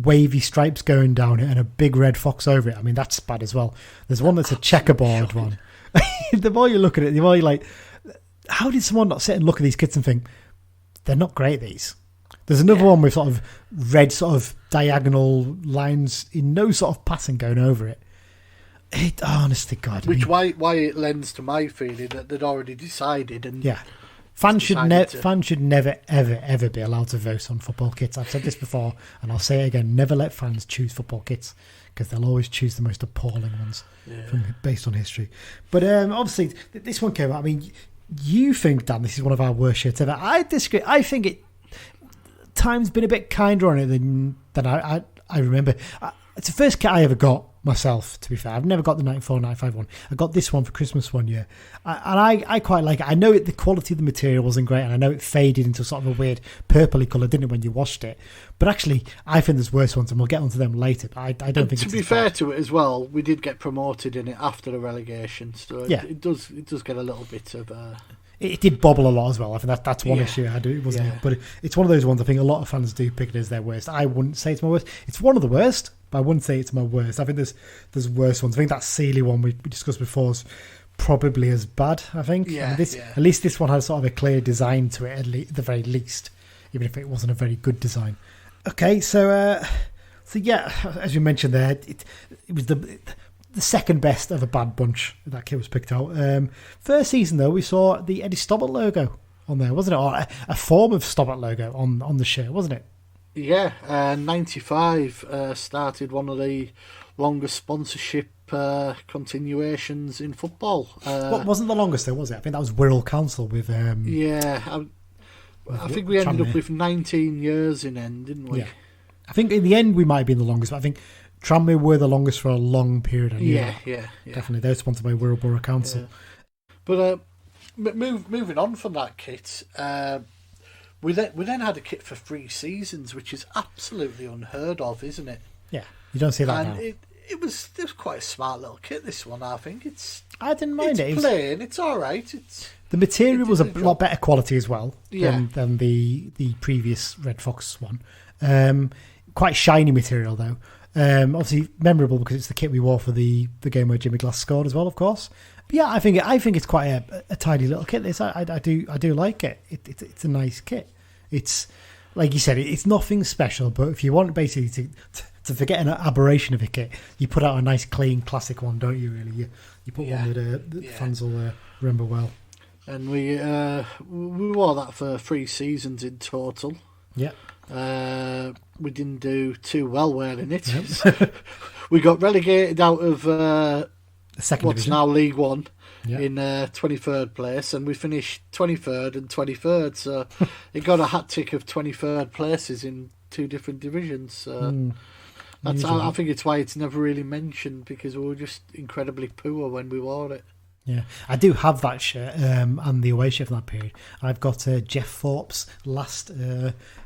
wavy stripes going down it and a big red fox over it. I mean, that's bad as well. There's one that's a checkerboard one. The more you look at it, the more you're like, how did someone not sit and look at these kits and think, they're not great, these? There's another one with sort of red sort of diagonal lines in no sort of pattern going over it. Honest to God.
Why it lends to my feeling that they'd already decided. And
yeah. Fans should never, ever be allowed to vote on football kits. I've said this before, and I'll say it again. Never let fans choose football kits, because they'll always choose the most appalling ones based on history. But obviously, this one came out. I mean, you think, Dan, this is one of our worst shirts ever. I disagree. I think time's been a bit kinder on it than I remember. It's the first kit I ever got myself, to be fair. I've never got the 94-95 one. I got this one for Christmas one year. I quite like it. I know the quality of the material wasn't great, and I know it faded into sort of a weird purpley colour, didn't it, when you washed it? But actually, I think there's worse ones, and we'll get onto them later. But I don't think
to be fair to it as well, we did get promoted in it after the relegation, so it does get a little bit of...
It did bobble a lot as well. I think that's one issue I had, wasn't it? But it's one of those ones I think a lot of fans do pick it as their worst. I wouldn't say it's my worst. It's one of the worst, but I wouldn't say it's my worst. I think there's worse ones. I think that Sealy one we discussed before is probably as bad, I think.
Yeah,
At least this one has sort of a clear design to it, at the very least, even if it wasn't a very good design. Okay, so yeah, as you mentioned there, it was the second best of a bad bunch that kit was picked out. First season, though, we saw the Eddie Stobbart logo on there, wasn't it? Or a form of Stobbart logo on the shirt, wasn't it?
Yeah, 95 started one of the longest sponsorship continuations in football.
What wasn't the longest, though, was it? I think that was Wirral Council with...
I think we ended up with 19 years in end, didn't we?
Yeah. I think in the end we might have been the longest, but I think Tranmere were the longest for a long period.
Yeah.
Definitely. They're sponsored by Wirral Borough Council.
Yeah. But moving on from that kit, we then had a kit for 3 seasons, which is absolutely unheard of, isn't it?
Yeah, you don't see that now.
It was quite a smart little kit, this one, I think.
I didn't mind it.
It's plain, it's all right.
The material was a lot better quality as well than the previous Red Fox one. Quite shiny material, though. Obviously memorable because it's the kit we wore for the game where Jimmy Glass scored as well, of course. But yeah, I think it's quite a tidy little kit. This I do like it. It's a nice kit. It's like you said, it's nothing special. But if you want basically to forget an aberration of a kit, you put out a nice, clean, classic one, don't you? Really, you put one that the fans will remember well.
And we wore that for 3 seasons in total.
Yeah.
We didn't do too well wearing it.
Yep.
We got relegated out of
The second
what's
division.
now League One
Yeah.
in 23rd place, and we finished 23rd and 23rd. So it got a hat tick of 23rd places in 2 different divisions. So I think it's why it's never really mentioned, because we were just incredibly poor when we wore it.
Yeah, I do have that shirt and the away shirt from that period. I've got Jeff Thorpe's last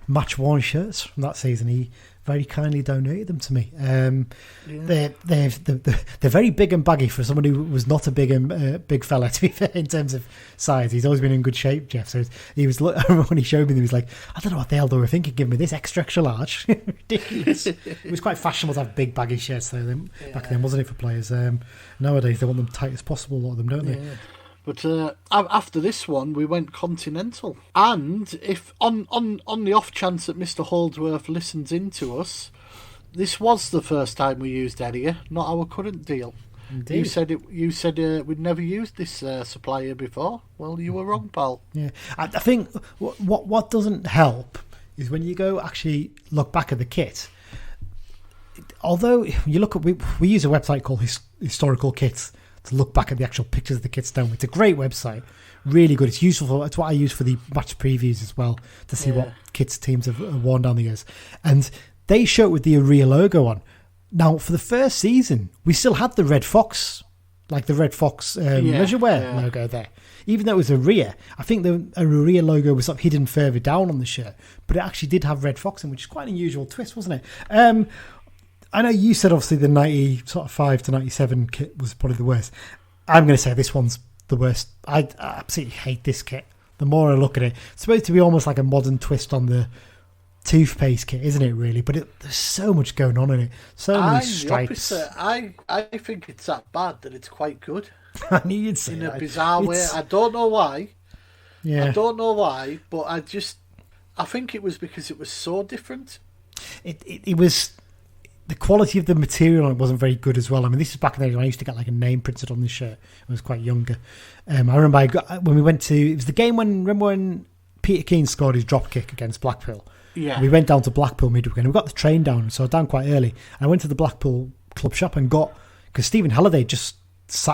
match-worn shirts from that season. He very kindly donated them to me. They're very big and baggy for someone who was not a big fella, to be fair, in terms of size. He's always been in good shape, Jeff. So he was. I remember when he showed me them, he was like, I don't know what the hell they were thinking, giving me this extra large. Ridiculous. It was quite fashionable to have big baggy shirts though, back then, wasn't it, for players? Nowadays they want them tight as possible, a lot of them, don't they?
But after this one, we went continental. And if on the off chance that Mr. Holdsworth listens into us, this was the first time we used Eddie, not our current deal.
Indeed.
You said we'd never used this supplier before. Well, you were wrong, pal.
Yeah, I think what doesn't help is when you go actually look back at the kit. Although you look at we use a website called Historical Kits to look back at the actual pictures of the kits, don't we? It's a great website, really good. It's useful. It's what I use for the match previews as well, to see what kits teams have worn down the years. And they show it with the Aria logo on. Now, for the first season, we still had the Red Fox, like the Red Fox leisure wear logo there. Even though it was Aria, I think the Aria logo was sort of hidden further down on the shirt, but it actually did have Red Fox in, which is quite an unusual twist, wasn't it? I know you said obviously the 95 to 97 kit was probably the worst. I'm going to say this one's the worst. I absolutely hate this kit. The more I look at it, it's supposed to be almost like a modern twist on the toothpaste kit, isn't it, really? But there's so much going on in it. So many stripes.
I think it's that bad that it's quite good.
I knew you'd say
in
that.
a bizarre way. I don't know why.
Yeah.
I don't know why, but I think it was because it was so different.
It was... The quality of the material on it wasn't very good as well. I mean, this is back in the day when I used to get like a name printed on the shirt. I was quite younger. I remember when we went to... It was the game when Peter Keane scored his drop kick against Blackpool.
Yeah.
We went down to Blackpool midweek and we got the train down, so I was down quite early. I went to the Blackpool club shop and got... Because Stephen Halliday just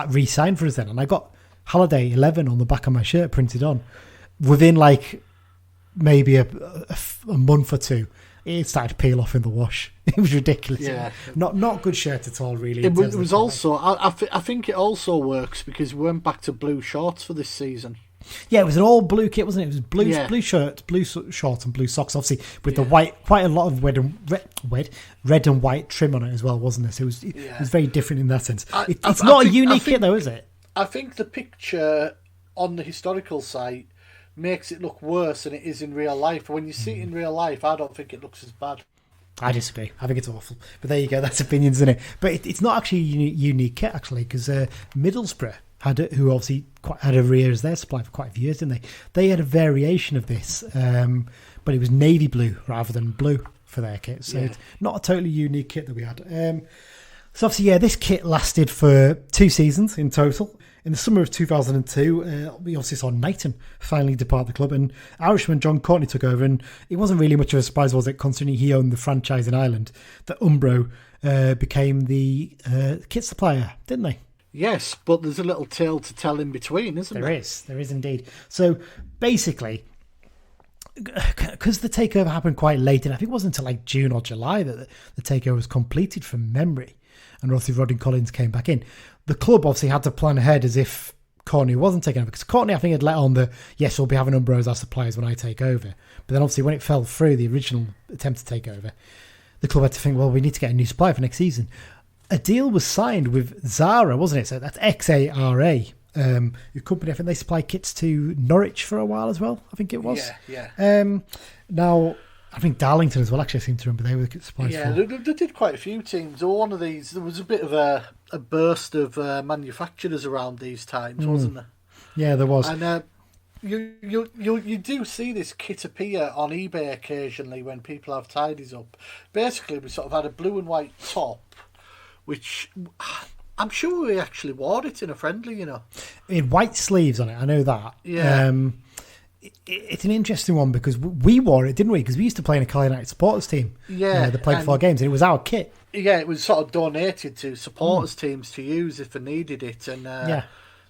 re-signed for us then, and I got Halliday 11 on the back of my shirt printed on. Within like maybe a month or two, it started to peel off in the wash. It was ridiculous.
Yeah.
Not good shirt at all, really.
It was also... I think it also works because we went back to blue shorts for this season.
Yeah, it was an all blue kit, wasn't it? It was blue,
Yeah.
blue shirt, blue shorts, and blue socks. Obviously, with the white, quite a lot of red and white trim on it as well, wasn't it? So it was very different in that sense. It's not a unique kit, though, is it?
I think the picture on the historical site makes it look worse than it is in real life. When you see it in real life, I don't think it looks as bad.
I disagree. I think it's awful. But there you go. That's opinions, isn't it? But it's not actually a unique kit, actually, because Middlesbrough, who obviously had Aria as their supply for quite a few years, didn't they? They had a variation of this, but it was navy blue rather than blue for their kit. So it's not a totally unique kit that we had. So obviously, this kit lasted for 2 seasons in total. In the summer of 2002, we obviously saw Knighton finally depart the club, and Irishman John Courtney took over, and it wasn't really much of a surprise, was it, considering he owned the franchise in Ireland, that Umbro became the kit supplier, didn't they?
Yes, but there's a little tale to tell in between, isn't there?
There is indeed. So basically, because the takeover happened quite late, and I think it wasn't until like June or July that the takeover was completed from memory, and obviously Rodney Collins came back in. The club obviously had to plan ahead as if Courtney wasn't taking over, because Courtney, I think, had let on yes, we'll be having Umbro as our suppliers when I take over. But then obviously when it fell through, the original attempt to take over, the club had to think, well, we need to get a new supplier for next season. A deal was signed with Zara, wasn't it? So that's XARA. Your company, I think they supply kits to Norwich for a while as well, I think it was.
Yeah.
Now, I think Darlington as well, actually, I seem to remember they were the kit suppliers for.
They did quite a few teams. Or one of these, there was a bit of a burst of manufacturers around these times, wasn't there?
Yeah, there was.
And You do see this kit appear on eBay occasionally when people have tidies up. Basically, we sort of had a blue and white top, which I'm sure we actually wore it in a friendly,
It had white sleeves on it, I know that.
Yeah.
It's an interesting one because we wore it, didn't we? Because we used to play in a Carlisle United supporters team.
Yeah.
That played 4 games, and it was our kit.
Yeah, it was sort of donated to supporters teams to use if they needed it. And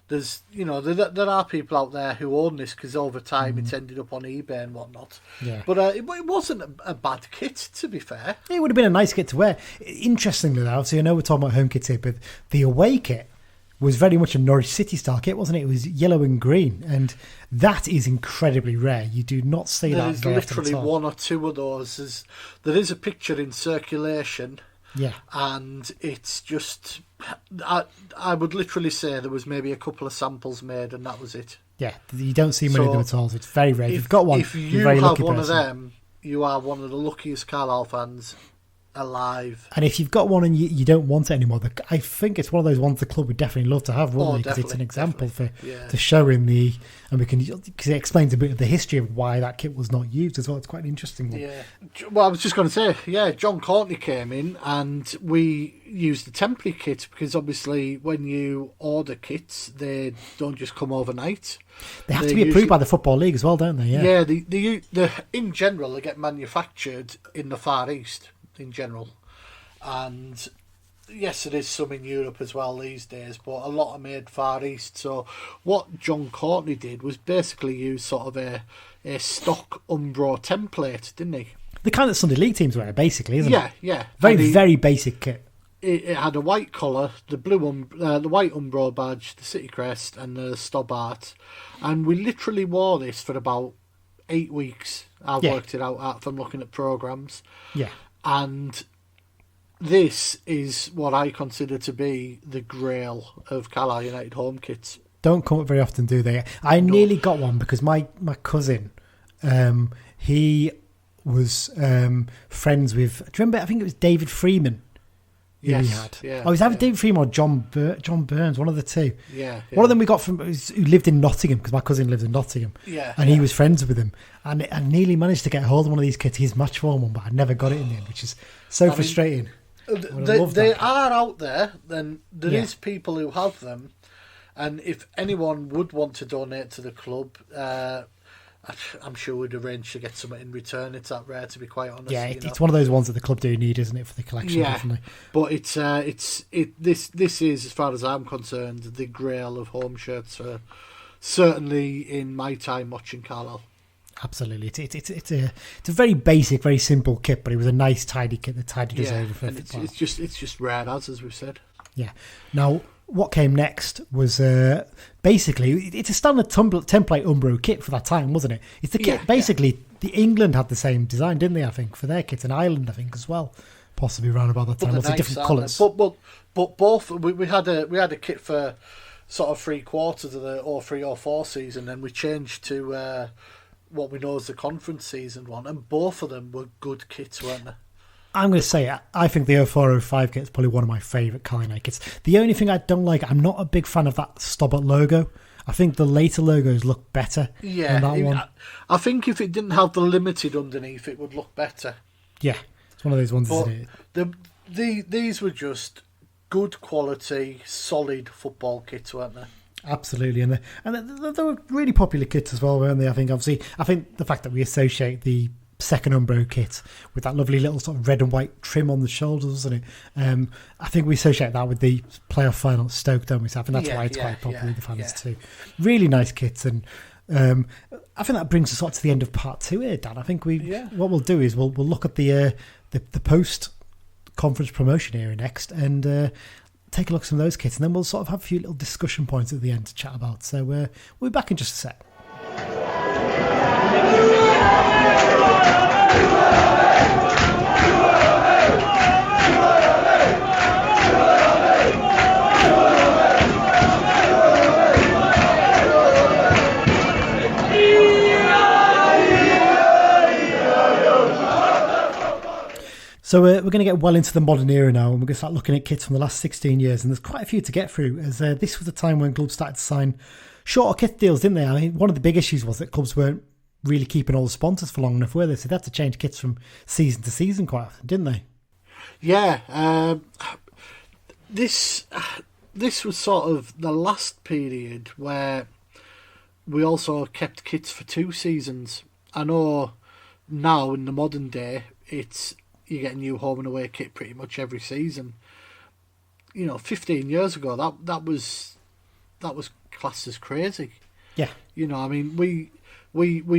there's, there are people out there who own this because over time it's ended up on eBay and whatnot.
Yeah.
But it wasn't a bad kit, to be fair.
It would have been a nice kit to wear. Interestingly, though, so I know we're talking about home kits here, but the away kit was very much a Norwich City style kit, wasn't it? It was yellow and green, and that is incredibly rare. You do not see that very often.
There's literally one or two of those. There is a picture in circulation.
Yeah.
And it's just, I would literally say there was maybe a couple of samples made and that was it.
Yeah, you don't see many of them at all. So it's very rare. If you've got one,
if you
you're a very
have
lucky
one
person.
of them, you are one of the luckiest Carlisle fans alive.
And if you've got one and you don't want it anymore, I think it's one of those ones the club would definitely love to have, wouldn't they? Because it's an example to show in the, and because it explains a bit of the history of why that kit was not used as well. It's quite an interesting one.
Yeah. Well, I was just going to say, John Courtney came in and we used the temporary kit because obviously when you order kits, they don't just come overnight.
They have to be approved by the Football League as well, don't they?
Yeah. Yeah, in general, they get manufactured in the Far East. In general, and yes, there is some in Europe as well these days, but a lot are made Far East. So what John Courtney did was basically use sort of a stock Umbro template, didn't he?
The kind that Sunday League teams wear, basically, isn't it?
Yeah.
Very basic kit.
It had a white colour, the white Umbro badge, the city crest, and the Stobart, and we literally wore this for about 8 weeks. I've worked it out from looking at programmes.
Yeah.
And this is what I consider to be the grail of Carlisle United home kits.
Don't come up very often, do they? I nearly got one because my cousin, he was friends with, do you remember, I think it was David Freeman.
Yes,
he had.
Yeah,
it was either David Freeman or John Burns, one of the two.
Yeah.
One of them we got from who lived in Nottingham because my cousin lives in Nottingham.
Yeah,
and he was friends with him, and I nearly managed to get hold of one of these kits, his match form one, but I never got it in the end, which is so frustrating.
They are out there. Then there is people who have them, and if anyone would want to donate to the club, I'm sure we'd arrange to get something in return. It's that rare, to be quite honest.
Yeah, it's one of those ones that the club do need, isn't it, for the collection?
Yeah,
definitely.
But this is, as far as I'm concerned, the grail of home shirts. Certainly in my time watching Carlisle.
Absolutely, it's a very basic, very simple kit, but it was a nice, tidy kit that tidied us over for
and it's just rare as we've said.
Yeah. Now, what came next was basically it's a standard template Umbro kit for that time, wasn't it? It's the kit basically. The England had the same design, didn't they? I think for their kits, and Ireland, I think as well, possibly around about that time. Lots of different colours.
But both we had a kit for sort of 3/4 of the 03-04 season, then we changed to what we know as the conference season one, and both of them were good kits, weren't they?
I'm going to say I think the 04-05 kit is probably one of my favourite Carlisle United kits. The only thing I don't like, I'm not a big fan of that Stobart logo. I think the later logos look better than that one.
I think if it didn't have the limited underneath, it would look better.
Yeah, it's one of those ones, isn't
it? These were just good quality, solid football kits, weren't they?
Absolutely, and they were really popular kits as well, weren't they? I think the fact that we associate the second Umbro kit with that lovely little sort of red and white trim on the shoulders, wasn't it? I think we associate that with the playoff final at Stoke, don't we? So I think that's why it's quite popular with the fans too. Really nice kits, and I think that brings us up to the end of part 2 here, Dan. I think what we'll do is we'll look at the post conference promotion area next and take a look at some of those kits, and then we'll sort of have a few little discussion points at the end to chat about. So we'll be back in just a sec. So we're going to get well into the modern era now, and we're going to start looking at kits from the last 16 years, and there's quite a few to get through, as this was the time when clubs started to sign shorter kit deals, didn't they? I mean, one of the big issues was that clubs weren't really keeping all the sponsors for long enough, were they? So they had to change kits from season to season quite often, didn't they?
Yeah. This was sort of the last period where we also kept kits for 2 seasons. I know now in the modern day, you get a new home and away kit pretty much every season. 15 years ago, that was classed as crazy.
Yeah.
I mean, we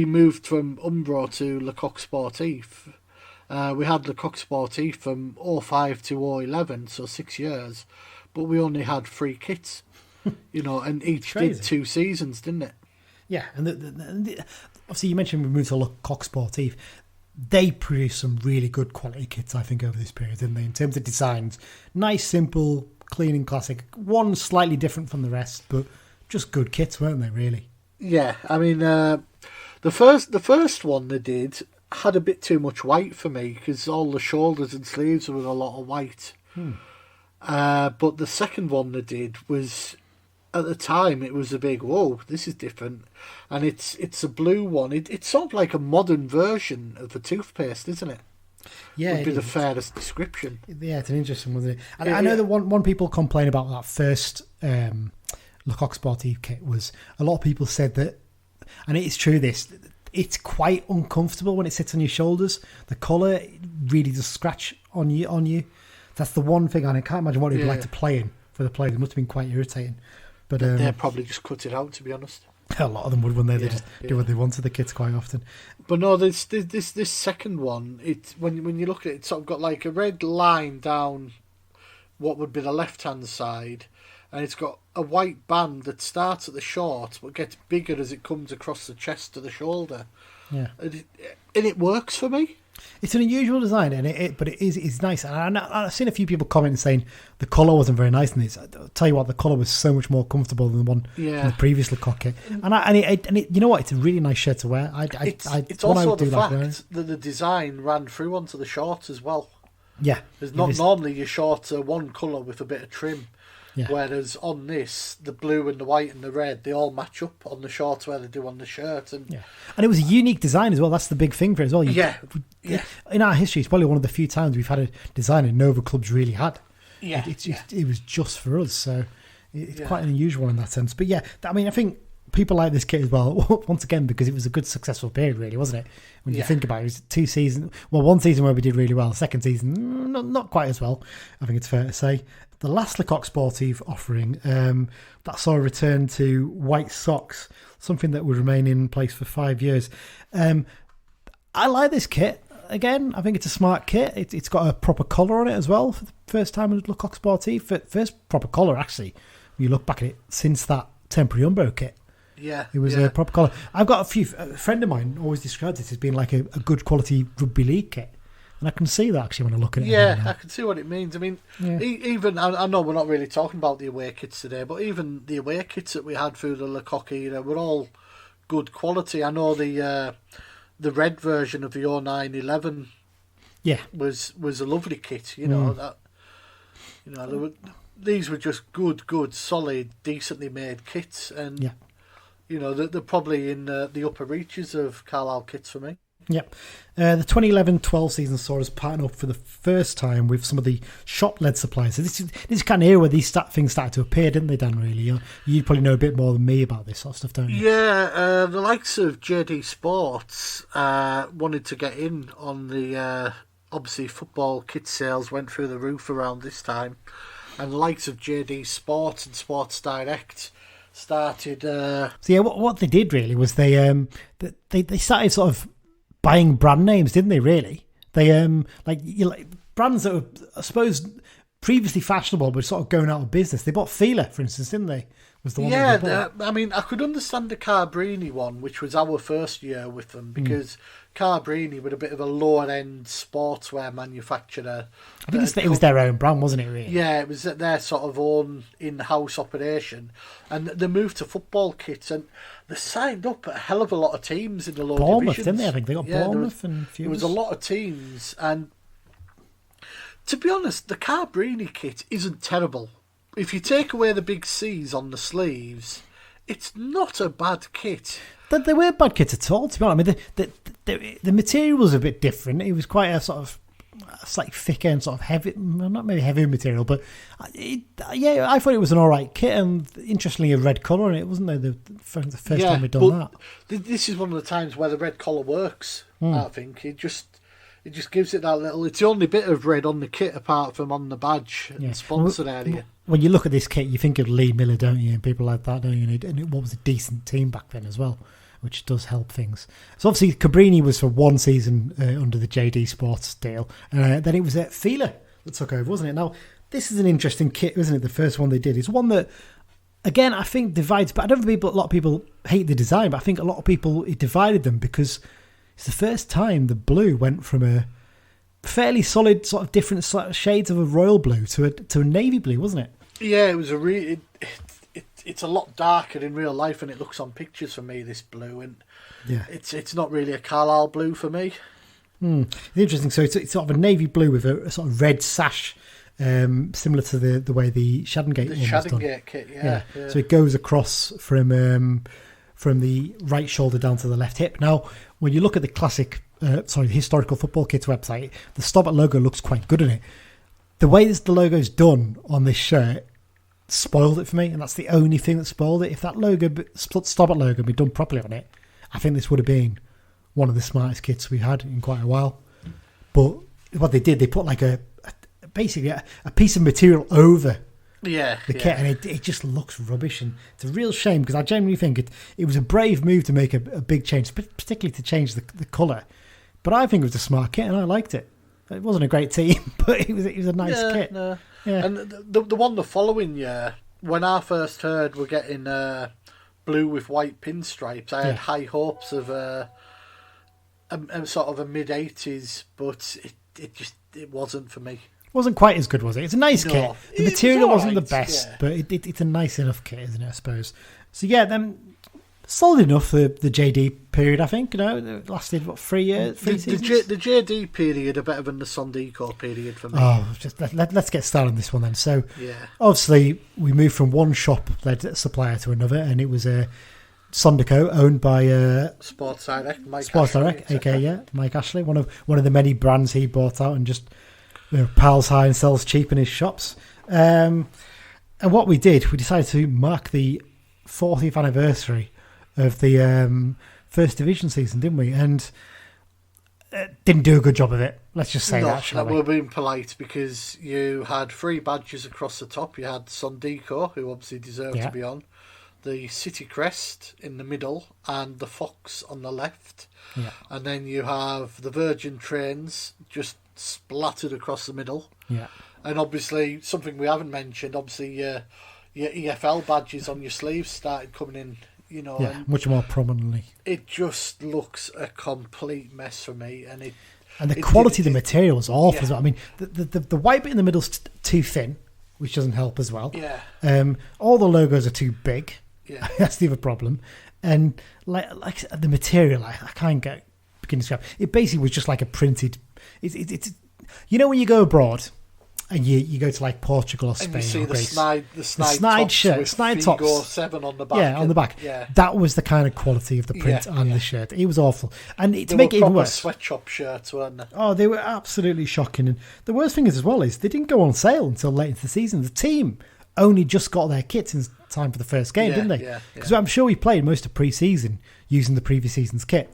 moved from Umbro to Le Coq Sportif. We had Le Coq Sportif from 05 to 011, so 6 years, but we only had 3 kits, and each did 2 seasons, didn't it?
Yeah, and obviously you mentioned we moved to Le Coq Sportif. They produced some really good quality kits, I think, over this period, didn't they? In terms of designs, nice, simple, clean and classic. One slightly different from the rest, but just good kits, weren't they, really?
Yeah, I mean, the first one they did had a bit too much white for me, because all the shoulders and sleeves were a lot of white. But the second one they did was, at the time, it was a big, whoa, this is different. And it's a blue one. It's sort of like a modern version of the toothpaste, isn't it?
Yeah,
would be the fairest description.
Yeah, it's an interesting one, isn't it? And I know that one people complain about that first Le Coq Sportif kit was, a lot of people said that, and it is true this, it's quite uncomfortable when it sits on your shoulders. The colour really does scratch on you. That's the one thing, and I can't imagine what it'd be like to play in for the players. It must have been quite irritating. But
they probably just cut it out, to be honest.
A lot of them would, wouldn't they? They just do what they want to the kits quite often.
But no, this second one, when you look at it, it's sort of got like a red line down what would be the left-hand side, and it's got a white band that starts at the short but gets bigger as it comes across the chest to the shoulder.
Yeah,
and it works for me.
It's an unusual design, but it's nice. And I've seen a few people commenting saying the colour wasn't very nice in this. I'll tell you what, the colour was so much more comfortable than the one in the previous Le Coq kit. And you know what? It's a really nice shirt to wear.
It's also the fact that the design ran through onto the shorts as well.
Yeah,
there's not normally your shorts are one colour with a bit of trim.
Yeah.
Whereas on this, the blue and the white and the red, they all match up on the shorts where they do on the shirt. And
it was a unique design as well. That's the big thing for it as well.
Yeah.
In our history, it's probably one of the few times we've had a design that no other clubs really had.
Yeah.
It was just for us. So it's quite an unusual one in that sense. But yeah, I mean, I think people like this kit as well, once again, because it was a good, successful period, really, wasn't it? When you think about it, it was 2 seasons. Well, one season where we did really well. Second season, not quite as well, I think it's fair to say. The last Le Coq Sportif offering, that saw a return to white socks, something that would remain in place for 5 years. I like this kit. Again, I think it's a smart kit. It's got a proper collar on it as well for the first time in Le Coq Sportif. First proper collar, actually, when you look back at it, since that temporary Umbro kit.
Yeah,
it was a proper collar. I've got a friend of mine always described it as being like a good quality rugby league kit. And I can see that actually when I look at it.
Yeah, I can see what it means. I mean, even, I know we're not really talking about the away kits today, but even the away kits that we had through the Le Coq era were all good quality. I know the red version of the 09-11 was a lovely kit. These were just good, solid, decently made kits. And, they're probably in the upper reaches of Carlisle kits for me.
Yep. The 2011-12 season saw us partner up for the first time with some of the shop-led suppliers. So this is kind of here where these things started to appear, didn't they, Dan, really? You probably know a bit more than me about this sort of stuff, don't you?
Yeah, the likes of JD Sports wanted to get in on the... obviously, football kit sales went through the roof around this time. And the likes of JD Sports and Sports Direct started...
what they did, really, was they started sort of buying brand names, didn't they? Really, they brands that were, I suppose, previously fashionable but sort of going out of business. They bought Fila, for instance, didn't they? Was the one?
Yeah, I mean, I could understand the Carbrini one, which was our first year with them, because Carbrini were a bit of a lower end sportswear manufacturer.
I think it was their own brand, wasn't it? Really?
Yeah, it was their sort of own in-house operation, and they moved to football kits, and they signed up a hell of a lot of teams in the lower
Bournemouth,
divisions.
Didn't they? I think they got Bournemouth and a few.
There was a lot of teams, and To be honest, the Carbrini kit isn't terrible. If you take away the big C's on the sleeves, it's not a bad kit.
They weren't bad kits at all, to be honest. I mean, the material was a bit different. It was quite a sort of slightly thicker and sort of heavy, not maybe heavy material, but I thought it was an all right kit, and interestingly a red colour, and it wasn't the first time we'd done that.
This is one of the times where the red collar works. I think it just gives it that little. It's the only bit of red on the kit apart from on the badge and sponsor area.
When you look at this kit, you think of Lee Miller, don't you, and people like that, don't you? And it was a decent team back then as well, which does help things. So obviously Cabrini was for one season under the JD Sports deal. Then it was Fila that took over, wasn't it? Now, this is an interesting kit, isn't it? The first one they did. It's one that, again, I think divides, but I don't think a lot of people hate the design, but I think a lot of people, it divided them because it's the first time the blue went from a fairly solid sort of different shades of a royal blue to a navy blue, wasn't it?
Yeah, it was it's a lot darker in real life than it looks on pictures for me, this blue, and it's not really a Carlisle blue for me.
It's interesting. So it's sort of a navy blue with a sort of red sash, similar to the way the Shaddongate one was done.
Kit,
yeah. So it goes across from the right shoulder down to the left hip. Now, when you look at the classic, the historical football kits website, the Stobbart logo looks quite good in it. The way the logo's done on this shirt spoiled it for me, and that's the only thing that spoiled it. If that Stobbart logo had been done properly on it, I think this would have been one of the smartest kits we've had in quite a while. But what they did, they put like basically a piece of material over the kit, and it just looks rubbish, and it's a real shame because I genuinely think it was a brave move to make a big change, particularly to change the colour. But I think it was a smart kit, and I liked it. It wasn't a great team, but it was a nice kit.
No. Yeah. And the one the following year, when I first heard we're getting blue with white pinstripes, I had high hopes of a sort of a mid-80s, but it wasn't for me.
It wasn't quite as good, was it? It's a nice kit. The material wasn't the best, but it's a nice enough kit, isn't it, I suppose? So yeah, then solid enough for the JD period, I think. It lasted, 3 years? 3 seasons?
The JD period are better than the Sondico period for me.
Oh, just let's get started on this one then. So, obviously, we moved from one shop-led supplier to another, and it was Sondico, owned by
Sports Direct,
Mike Ashley, one of the many brands he bought out and just piles high and sells cheap in his shops. And what we did, we decided to mark the 40th anniversary of the first division season, didn't we? And didn't do a good job of it. Let's just say that, shall we?
We're being polite because you had 3 badges across the top. You had Sondico, who obviously deserved to be on, the City Crest in the middle, and the Fox on the left.
Yeah.
And then you have the Virgin Trains just splattered across the middle.
Yeah.
And obviously, something we haven't mentioned, obviously your EFL badges on your sleeves started coming in,
and much more prominently.
It just looks a complete mess for me, and
the quality of the material is awful as well. I mean, the white bit in the middle's too thin, which doesn't help as well.
Yeah.
All the logos are too big.
Yeah.
That's the other problem. And like the material, I can't begin to describe. It basically was just like a printed. It's when you go abroad and you go to like Portugal or Spain,
and you see
or Greece,
the snide
shirt,
with
snide
Figo
tops,
7 on the back.
Yeah, on the back.
Yeah.
That was the kind of quality of the print on the shirt. It was awful, and to make it even worse,
sweatshop shirts, weren't they?
Oh, they were absolutely shocking. And the worst thing is as well is they didn't go on sale until late into the season. The team only just got their kits in time for the first game, didn't they? Because I'm sure we played most of pre-season using the previous season's kit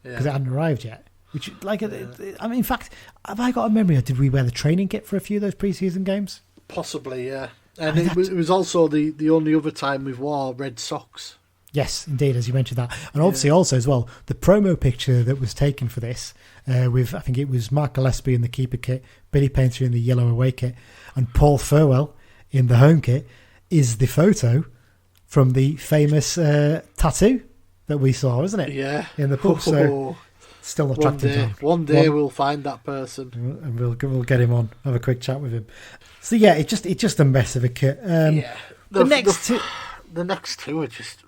because it hadn't arrived yet. Which, in fact, have I got a memory, or did we wear the training kit for a few of those pre-season games?
Possibly, yeah. And it was also the only other time we wore red socks.
Yes, indeed, as you mentioned that. And obviously also as well, the promo picture that was taken for this, with, I think it was Mark Gillespie in the keeper kit, Billy Painter in the yellow away kit, and Paul Furwell in the home kit, is the photo from the famous tattoo that we saw, isn't it?
Yeah.
In the pub, so... Still not tracked him down.
One day we'll find that person,
and we'll get him on, have a quick chat with him. So yeah, it's just a mess of a kit.
The next two are just.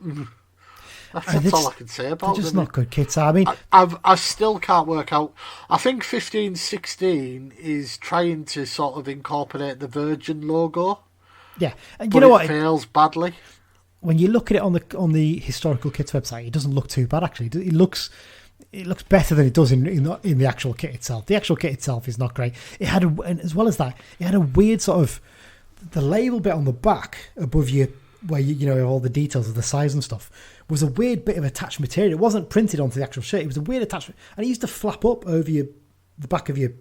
That's all I can say about them.
They're just not good kits. I mean,
I still can't work out. I think 15-16 is trying to sort of incorporate the Virgin logo.
yeah, and
But
you know what?
it fails badly.
When you look at it on the historical kits website, it doesn't look too bad actually. It looks better than it does in the actual kit itself. The actual kit itself is not great. It had and as well as that, it had a weird sort of the label bit on the back above you, where you know all the details of the size and stuff, was a weird bit of attached material. It wasn't printed onto the actual shirt. It was a weird attachment, and it used to flap up over the back of your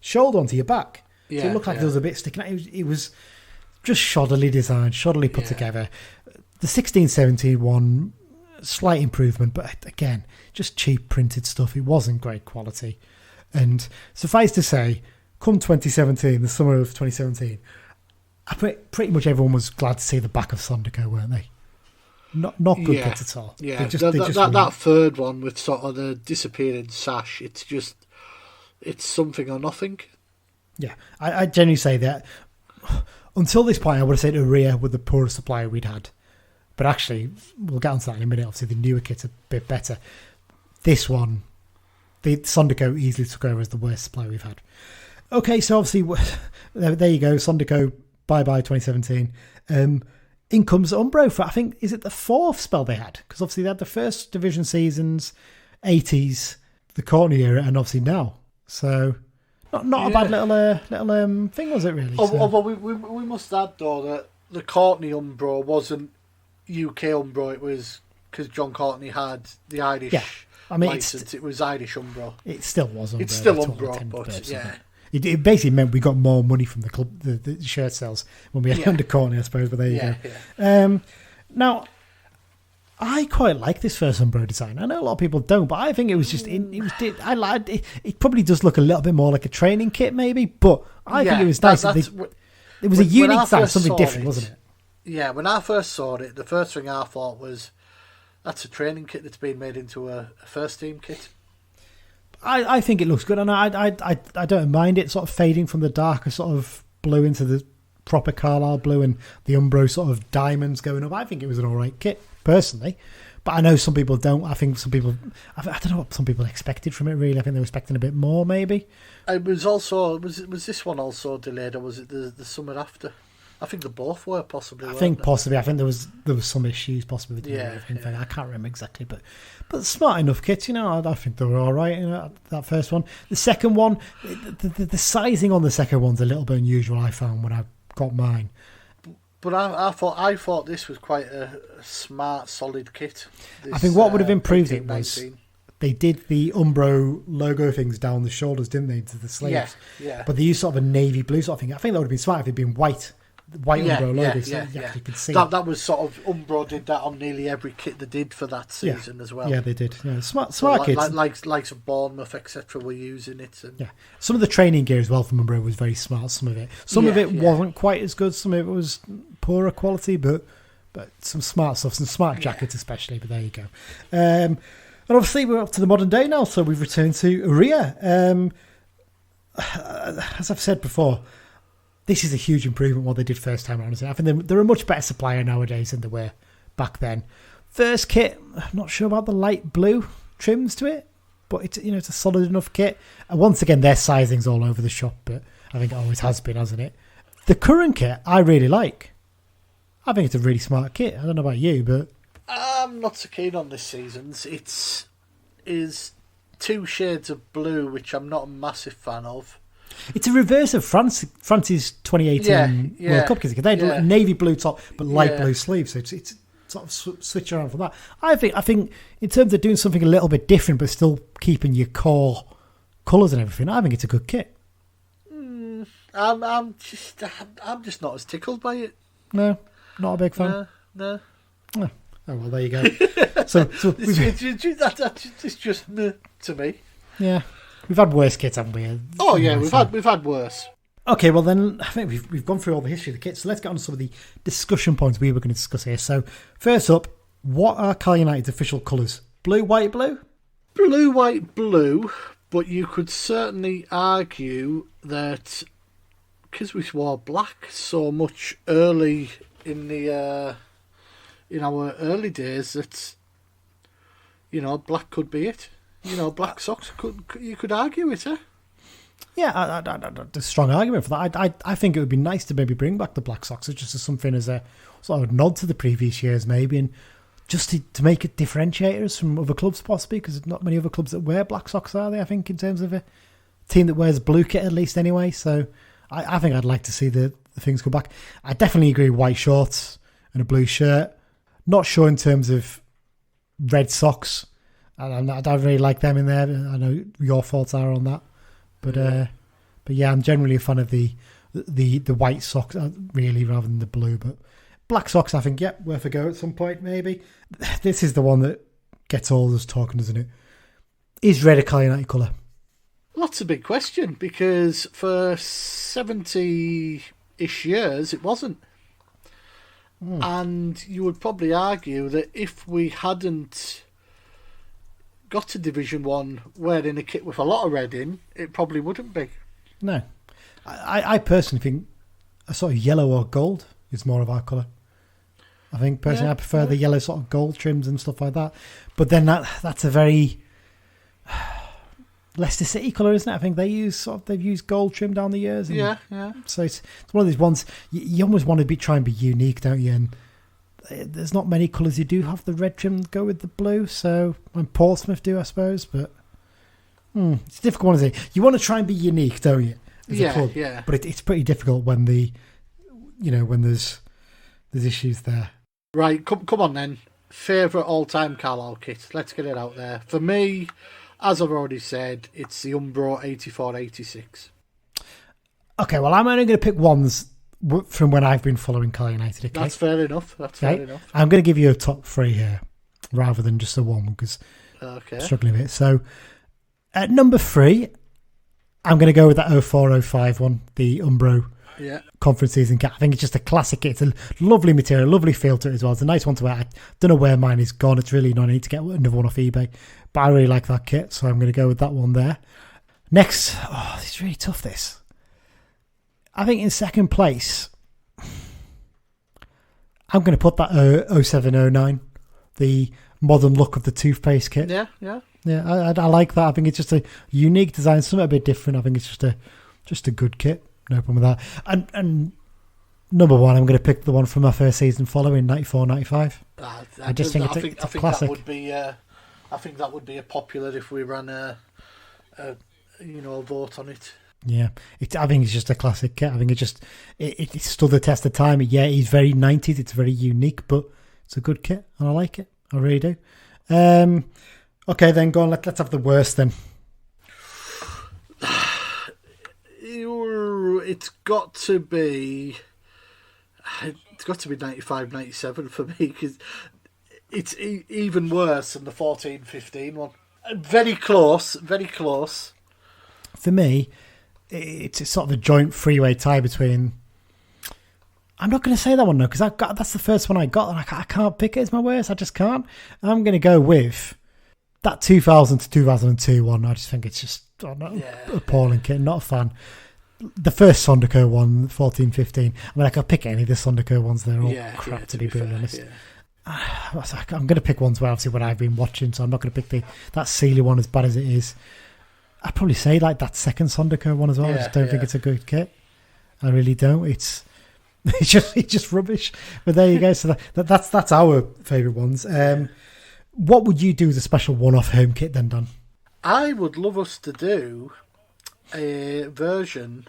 shoulder onto your back. So it looked like there was a bit sticking out. It was just shoddily designed, shoddily put together. The 16-17 one, slight improvement, but again, just cheap printed stuff. It wasn't great quality. And suffice to say, come 2017, the summer of 2017, pretty much everyone was glad to see the back of Sondico, weren't they? Not good kit at all.
Yeah,
that
that third one with sort of the disappearing sash, it's something or nothing.
Yeah, I genuinely say that until this point, I would have said Urea were the poorest supplier we'd had. But actually, we'll get onto that in a minute. Obviously, the newer kit's a bit better. This one, the Sondico easily took over as the worst supplier we've had. Okay, so obviously, there you go. Sondico, bye-bye 2017. In comes Umbro for, I think, is it the fourth spell they had? Because obviously they had the first division seasons, 80s, the Courtney era, and obviously now. So, not a bad little thing, was it really?
Although we must add, though, that the Courtney Umbro wasn't UK Umbro, it was because John Courtney had the Irish license. It was Irish Umbro.
It still was Umbro.
It's still Umbro, but yeah.
It basically meant we got more money from the club, the shirt sales when we had under Courtney, I suppose. But there you go.
Yeah.
Now, I quite like this first Umbro design. I know a lot of people don't, but I think it was just. I liked it. It probably does look a little bit more like a training kit, maybe. But I think it was nice. It was a unique design, something different, wasn't it?
Yeah, when I first saw it, the first thing I thought was, that's a training kit that's been made into a first team kit.
I think it looks good, and I don't mind it sort of fading from the darker sort of blue into the proper Carlisle blue and the Umbro sort of diamonds going up. I think it was an alright kit, personally. But I know some people don't. I think some people, I don't know what some people expected from it, really. I think they were expecting a bit more, maybe.
It was also, was this one also delayed, or was it the summer after? I think they both were, possibly.
I think possibly. I think there was some issues possibly with the thing. I can't remember exactly, but smart enough kits, you know. I think they were all right. You know, that first one, the second one, the sizing on the second one's a little bit unusual. I found when I got mine.
But I thought this was quite a smart, solid kit. This,
I think what would have improved
18,
it was
19.
They did the Umbro logo things down the shoulders, didn't they, to the sleeves?
Yeah.
But they used sort of a navy blue sort of thing. I think that would have been smart if it'd been white Umbro logo, so you actually could see
that was sort of, Umbro did that on nearly every kit they did for that season as well.
Yeah, they did. Yeah, smart
kids.
kids.
Likes of Bournemouth, etc. were using it. And
some of the training gear as well from Umbro was very smart. Some of it wasn't quite as good. Some of it was poorer quality, but some smart stuff, some smart jackets especially. But there you go. And obviously we're up to the modern day now, so we've returned to Urea. As I've said before, this is a huge improvement what they did first time around. I think they're a much better supplier nowadays than they were back then. First kit, I'm not sure about the light blue trims to it, but it's a solid enough kit. And once again, their sizing's all over the shop, but I think it always has been, hasn't it? The current kit, I really like. I think it's a really smart kit. I don't know about you, but
I'm not so keen on this season's. It is 2 shades of blue, which I'm not a massive fan of.
It's a reverse of France's 2018 World Cup kit. They had a navy blue top but light blue sleeves, so it's sort of switch around from that. I think in terms of doing something a little bit different but still keeping your core colours and everything, I think it's a good kit.
I'm just not as tickled by it.
No, not a big fan.
No.
Oh well, there you go. so
it's just to me.
Yeah, we've had worse kits, haven't we?
Oh yeah, we've had worse.
Okay, well then I think we've gone through all the history of the kits. So let's get on to some of the discussion points we were going to discuss here. So first up, what are Carlisle United's official colours? Blue, white, blue?
Blue, white, blue. But you could certainly argue that because we wore black so much early in our early days, that black could be it. Black socks, you could argue it, eh?
Yeah, there's a strong argument for that. I think it would be nice to maybe bring back the black socks just as something as a sort of nod to the previous years, maybe, and just to make it differentiate us from other clubs possibly, because there's not many other clubs that wear black socks, are they? I think in terms of a team that wears blue kit at least anyway. So I think I'd like to see the things come back. I definitely agree white shorts and a blue shirt. Not sure in terms of red socks. I don't really like them in there. I know your thoughts are on that, but yeah, I'm generally a fan of the white socks really rather than the blue. But black socks, I think, worth a go at some point maybe. This is the one that gets all us talking, doesn't it? Is red a Carlisle United colour?
Well, that's a big question, because for 70-ish years it wasn't. And you would probably argue that if we hadn't got to Division 1 wearing a kit with a lot of red in, it probably wouldn't be.
No. I personally think a sort of yellow or gold is more of our colour. I think personally I prefer the yellow sort of gold trims and stuff like that. But then that's a very Leicester City colour, isn't it? I think they've used gold trim down the years.
Yeah.
So it's one of these ones you almost want to try and be unique, don't you? And there's not many colours you do have the red trim go with the blue. So and Portsmouth do, I suppose. But it's a difficult one, isn't it? You want to try and be unique, don't you? As a club.
Yeah.
But it's pretty difficult when when there's issues there.
Right, come on then. Favourite all-time Carlisle kit. Let's get it out there. For me, as I've already said, it's the Umbro 84-86.
Okay, well, I'm only going to pick ones from when I've been following Carlisle United. Okay?
That's fair enough.
I'm going to give you a top three here, rather than just a one, because I'm struggling a bit. So, at number 3, I'm going to go with that 04-05 one, the Umbro conference season kit. I think it's just a classic kit. It's a lovely material, lovely feel to it as well. It's a nice one to wear. I don't know where mine is gone. It's really annoying. I need to get another one off eBay. But I really like that kit, so I'm going to go with that one there. Next, it's really tough, this. I think in second place, I'm going to put that 07-09, the modern look of the toothpaste kit.
Yeah.
Yeah, I like that. I think it's just a unique design, something a bit different. I think it's just a good kit. No problem with that. And number 1, I'm going to pick the one from my first season following 94-95. I just think it's a classic.
I think that would be a popular if we ran a vote on it.
Yeah, I think it's just a classic kit. I think it stood the test of time. Yeah, it's very 90s. It's very unique, but it's a good kit, and I like it. I really do. Okay, then go on. Let's have the worst then.
It's got to be 95-97 for me, because it's even worse than the 14-15 one. Very close.
For me, it's sort of a joint three-way tie between. I'm not going to say that one though, because that's the first one I got, and I can't pick it as my worst. I just can't. I'm going to go with that 2000 to 2002 one. I just think it's just appalling kit. Not a fan. The first Sonderco one, 14-15. I mean, I could pick any of the Sonderco ones. They're all crap, to be brutally honest. Yeah. I'm going to pick ones where obviously what I've been watching, so I'm not going to pick that Sealy one as bad as it is. I'd probably say like that second Sonderco one as well. I just don't think it's a good kit. I really don't. It's just rubbish. But there you go. So that's our favourite ones. What would you do as a special one-off home kit then, Dan?
I would love us to do a version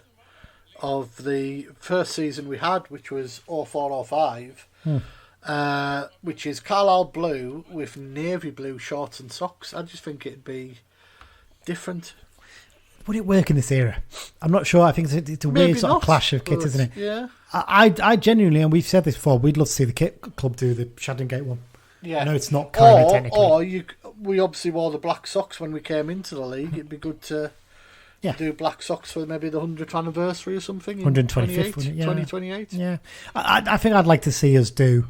of the first season we had, which was 04-05, which is Carlisle blue with navy blue shorts and socks. I just think it'd be different.
Would it work in this era? I'm not sure. I think it's a weird sort of clash of kits, isn't it?
Yeah.
I genuinely, and we've said this before, we'd love to see the kit club do the Shaddongate one.
Yeah.
I know it's not kind of technically.
We obviously wore the black socks when we came into the league. It'd be good to do black socks for maybe the 100th anniversary or something.
125th,
2028.
Yeah. I think I'd like to see us do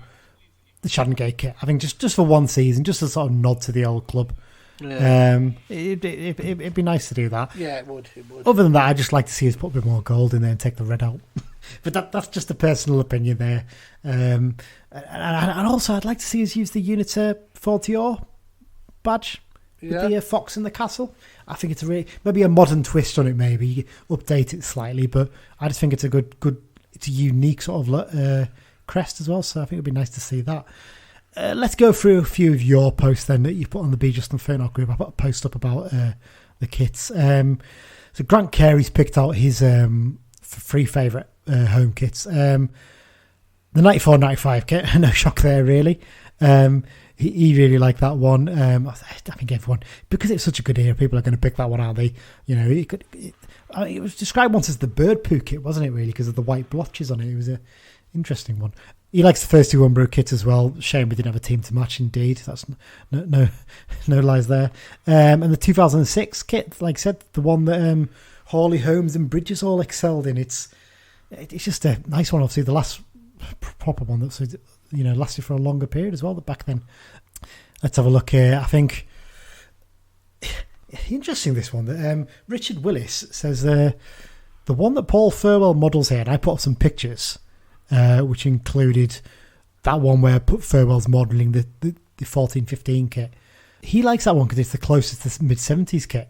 the Shaddongate kit. I think just for one season, just a sort of nod to the old club. Yeah. It'd be nice to do that.
Yeah, it would.
Other than that, I'd just like to see us put a bit more gold in there and take the red out. But that's just a personal opinion there. And also, I'd like to see us use the Uniter 40-or badge with the fox in the castle. I think it's maybe a modern twist on it. Maybe you update it slightly, but I just think it's a good. It's a unique sort of crest as well. So I think it'd be nice to see that. Let's go through a few of your posts then that you put on the Be Just and Furnock group. I put a post up about the kits. So Grant Carey's picked out his 3 favourite home kits. The 94-95 kit, no shock there really. He really liked that one. I think everyone, because it's such a good era, people are going to pick that one, aren't they? You know, it was described once as the bird poo kit, wasn't it? Really, because of the white blotches on it. It was an interesting one. He likes the first 2 Umbro kits as well. Shame we didn't have a team to match. Indeed, that's no lies there. And the 2006 kit, like I said, the one that Hawley, Holmes, and Bridges all excelled in. It's just a nice one. Obviously, the last proper one that's lasted for a longer period as well. Back then. Let's have a look here. I think interesting this one. That Richard Willis says the one that Paul Furwell models here, and I put up some pictures, which included that one where Furwell's modelling the 14-15 kit. He likes that one because it's the closest to the mid-70s kit.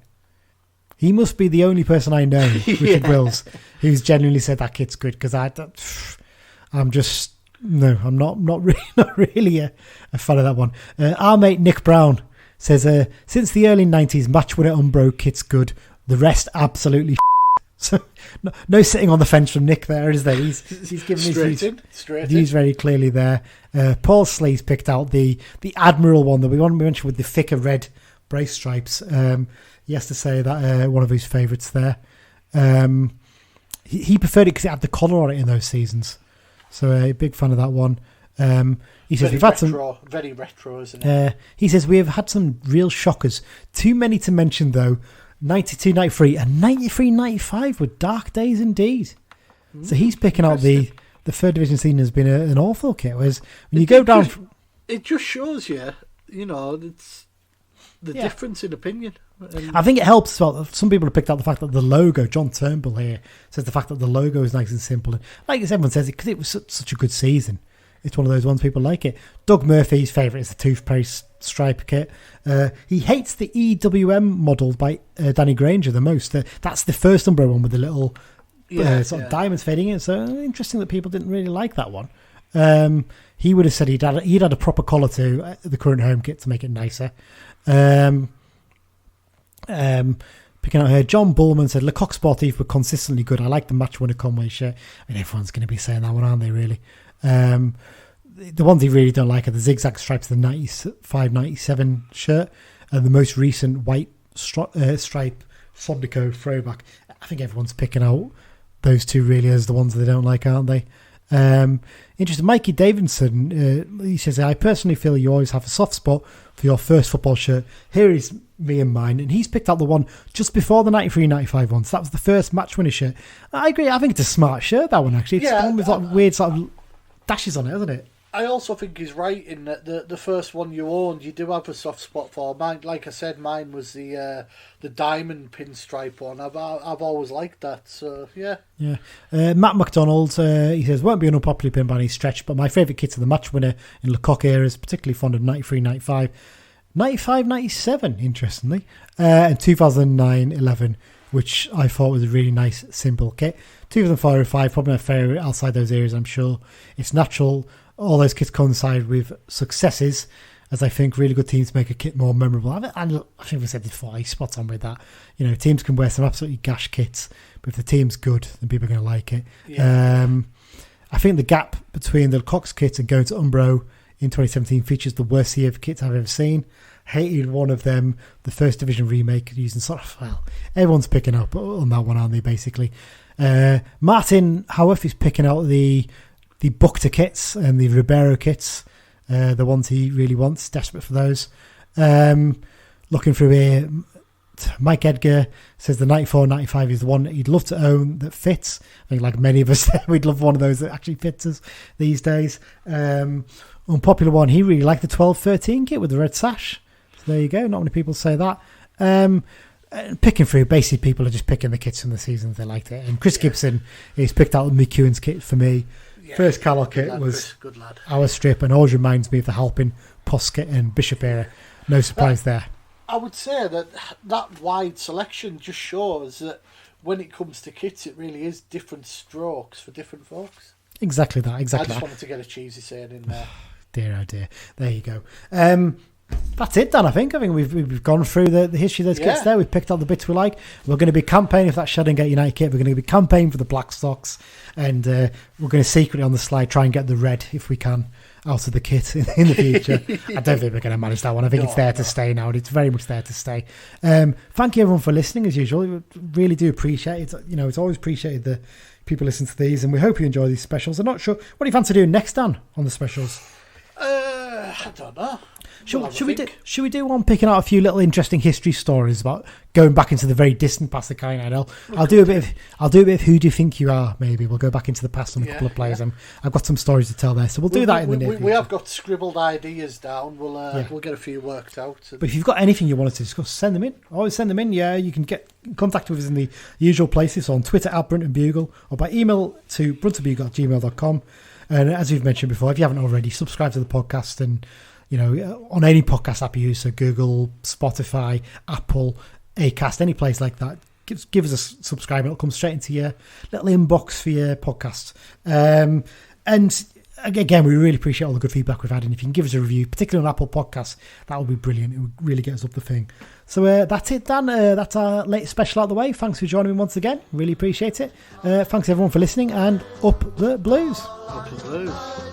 He must be the only person I know, Richard Wills, who's genuinely said that kit's good, because I'm just... No, I'm not really a fan of that one. Our mate Nick Brown says, since the early 90s, match winner Umbro kit's good. The rest absolutely So no sitting on the fence from Nick there, is there? He's given his views very clearly there. Paul Slee's picked out the Admiral one that we mentioned with the thicker red brace stripes. He has to say that one of his favourites there. He preferred it because it had the collar on it in those seasons. So a big fan of that one. He says we've had
very retro, isn't it?
He says we have had some real shockers. Too many to mention though. 92, 93 and 93, 95 were dark days indeed. So he's picking out the third division scene has been an awful kit. Whereas when you go down,
it just shows you, it's the difference in opinion.
I think it helps as well. Some people have picked out the fact that the logo, John Turnbull here, says the fact that the logo is nice and simple. And like everyone says, because it was such a good season, it's one of those ones people like it. Doug Murphy's favourite is the toothpaste stripe kit. He hates the EWM model by Danny Granger the most. That's the first umbrella one with the little sort of diamonds fading in. So interesting that people didn't really like that one. He would have said he'd had a proper collar to the current home kit to make it nicer. Picking out here, John Bullman said Lecoq Sportif were consistently good. I like the match winner Conway shirt. I mean, everyone's going to be saying that one, aren't they, really? The ones he really don't like are the zigzag stripes, the 95-97 shirt, and the most recent white stripe Sondico throwback. I think everyone's picking out those two really as the ones they don't like, aren't they? Interesting. Mikey Davidson, he says, I personally feel you always have a soft spot for your first football shirt. Here is me and mine, and he's picked out the one just before the 93-95 one. So that was the first match winner shirt. I agree. I think it's a smart shirt, that one, actually. It's the one with like weird sort of dashes on it, isn't it?
I also think he's right in that the first one you owned, you do have a soft spot for. Mine, like I said, mine was the diamond pinstripe one. I've always liked that. So yeah. Matt McDonald, he says won't be an unpopular pin by any stretch, but my favourite kits are the match winner in Lecoq eras, particularly fond of 93-95, 95-97, interestingly, and 2009-11, which I thought was a really nice simple kit. 2004-05, probably my favourite outside those areas. I'm sure it's natural. All those kits coincide with successes, as I think really good teams make a kit more memorable. And I think we said before, he's spot on with that. Teams can wear some absolutely gash kits, but if the team's good, then people are going to like it. Yeah. I think the gap between the Cox kits and going to Umbro in 2017 features the worst sea of kits I've ever seen. Hated one of them, the first division remake, using everyone's picking up on that one, aren't they, basically? Martin Howarth is picking out the Buchter kits and the Ribeiro kits, the ones he really wants, desperate for those. Looking through here, Mike Edgar says the 94-95 is the one that he'd love to own that fits. I think like many of us, we'd love one of those that actually fits us these days. Unpopular one, he really liked the 12-13 kit with the red sash. So there you go, not many people say that. Picking through, basically people are just picking the kits from the seasons they liked it. And Chris Gibson, he's picked out McEwen's kit for me. First Carlisle kit was our strip, and always reminds me of the Halpin, Poskett and Bishop era.
no surprise there.
I would say that wide selection just shows that when it comes to kits, it really is different strokes for different folks.
Exactly that.
I just wanted to get a cheesy saying in there.
Dear, oh dear. There you go. That's it, Dan, I think. We've gone through the history of those kits there. We've picked out the bits we like. We're going to be campaigning for that Shaddongate United kit. We're going to be campaigning for the black stocks. And we're going to secretly on the slide try and get the red, if we can, out of the kit in the future. I don't think we're going to manage that one. I think it's there to stay now. It's very much there to stay. Thank you, everyone, for listening, as usual. We really do appreciate it. It's always appreciated that people listen to these, and we hope you enjoy these specials. I'm not sure. What do you fancy doing next, Dan, on the specials?
I don't know.
Should we do one picking out a few little interesting history stories about going back into the very distant past of Carlisle United? I'll do a bit of Who Do You Think You Are? Maybe we'll go back into the past on a couple of players. I've got some stories to tell there, so we'll do that in the near future.
We have got scribbled ideas down. We'll get a few worked out.
But if you've got anything you wanted to discuss, send them in. Always send them in. Yeah, you can get in contact with us in the usual places, on Twitter @Brunton Bugle, or by email to bruntonbugle@gmail.com. And as we've mentioned before, if you haven't already, subscribe to the podcast and on any podcast app you use, so Google, Spotify, Apple, Acast, any place like that. Give us a subscribe. It'll come straight into your little inbox for your podcast. And again, we really appreciate all the good feedback we've had. And if you can give us a review, particularly on Apple Podcasts, that would be brilliant. It would really get us up the thing. So that's it, Dan. That's our latest special out of the way. Thanks for joining me once again. Really appreciate it. Thanks everyone for listening, and up the Blues.
Up the Blues.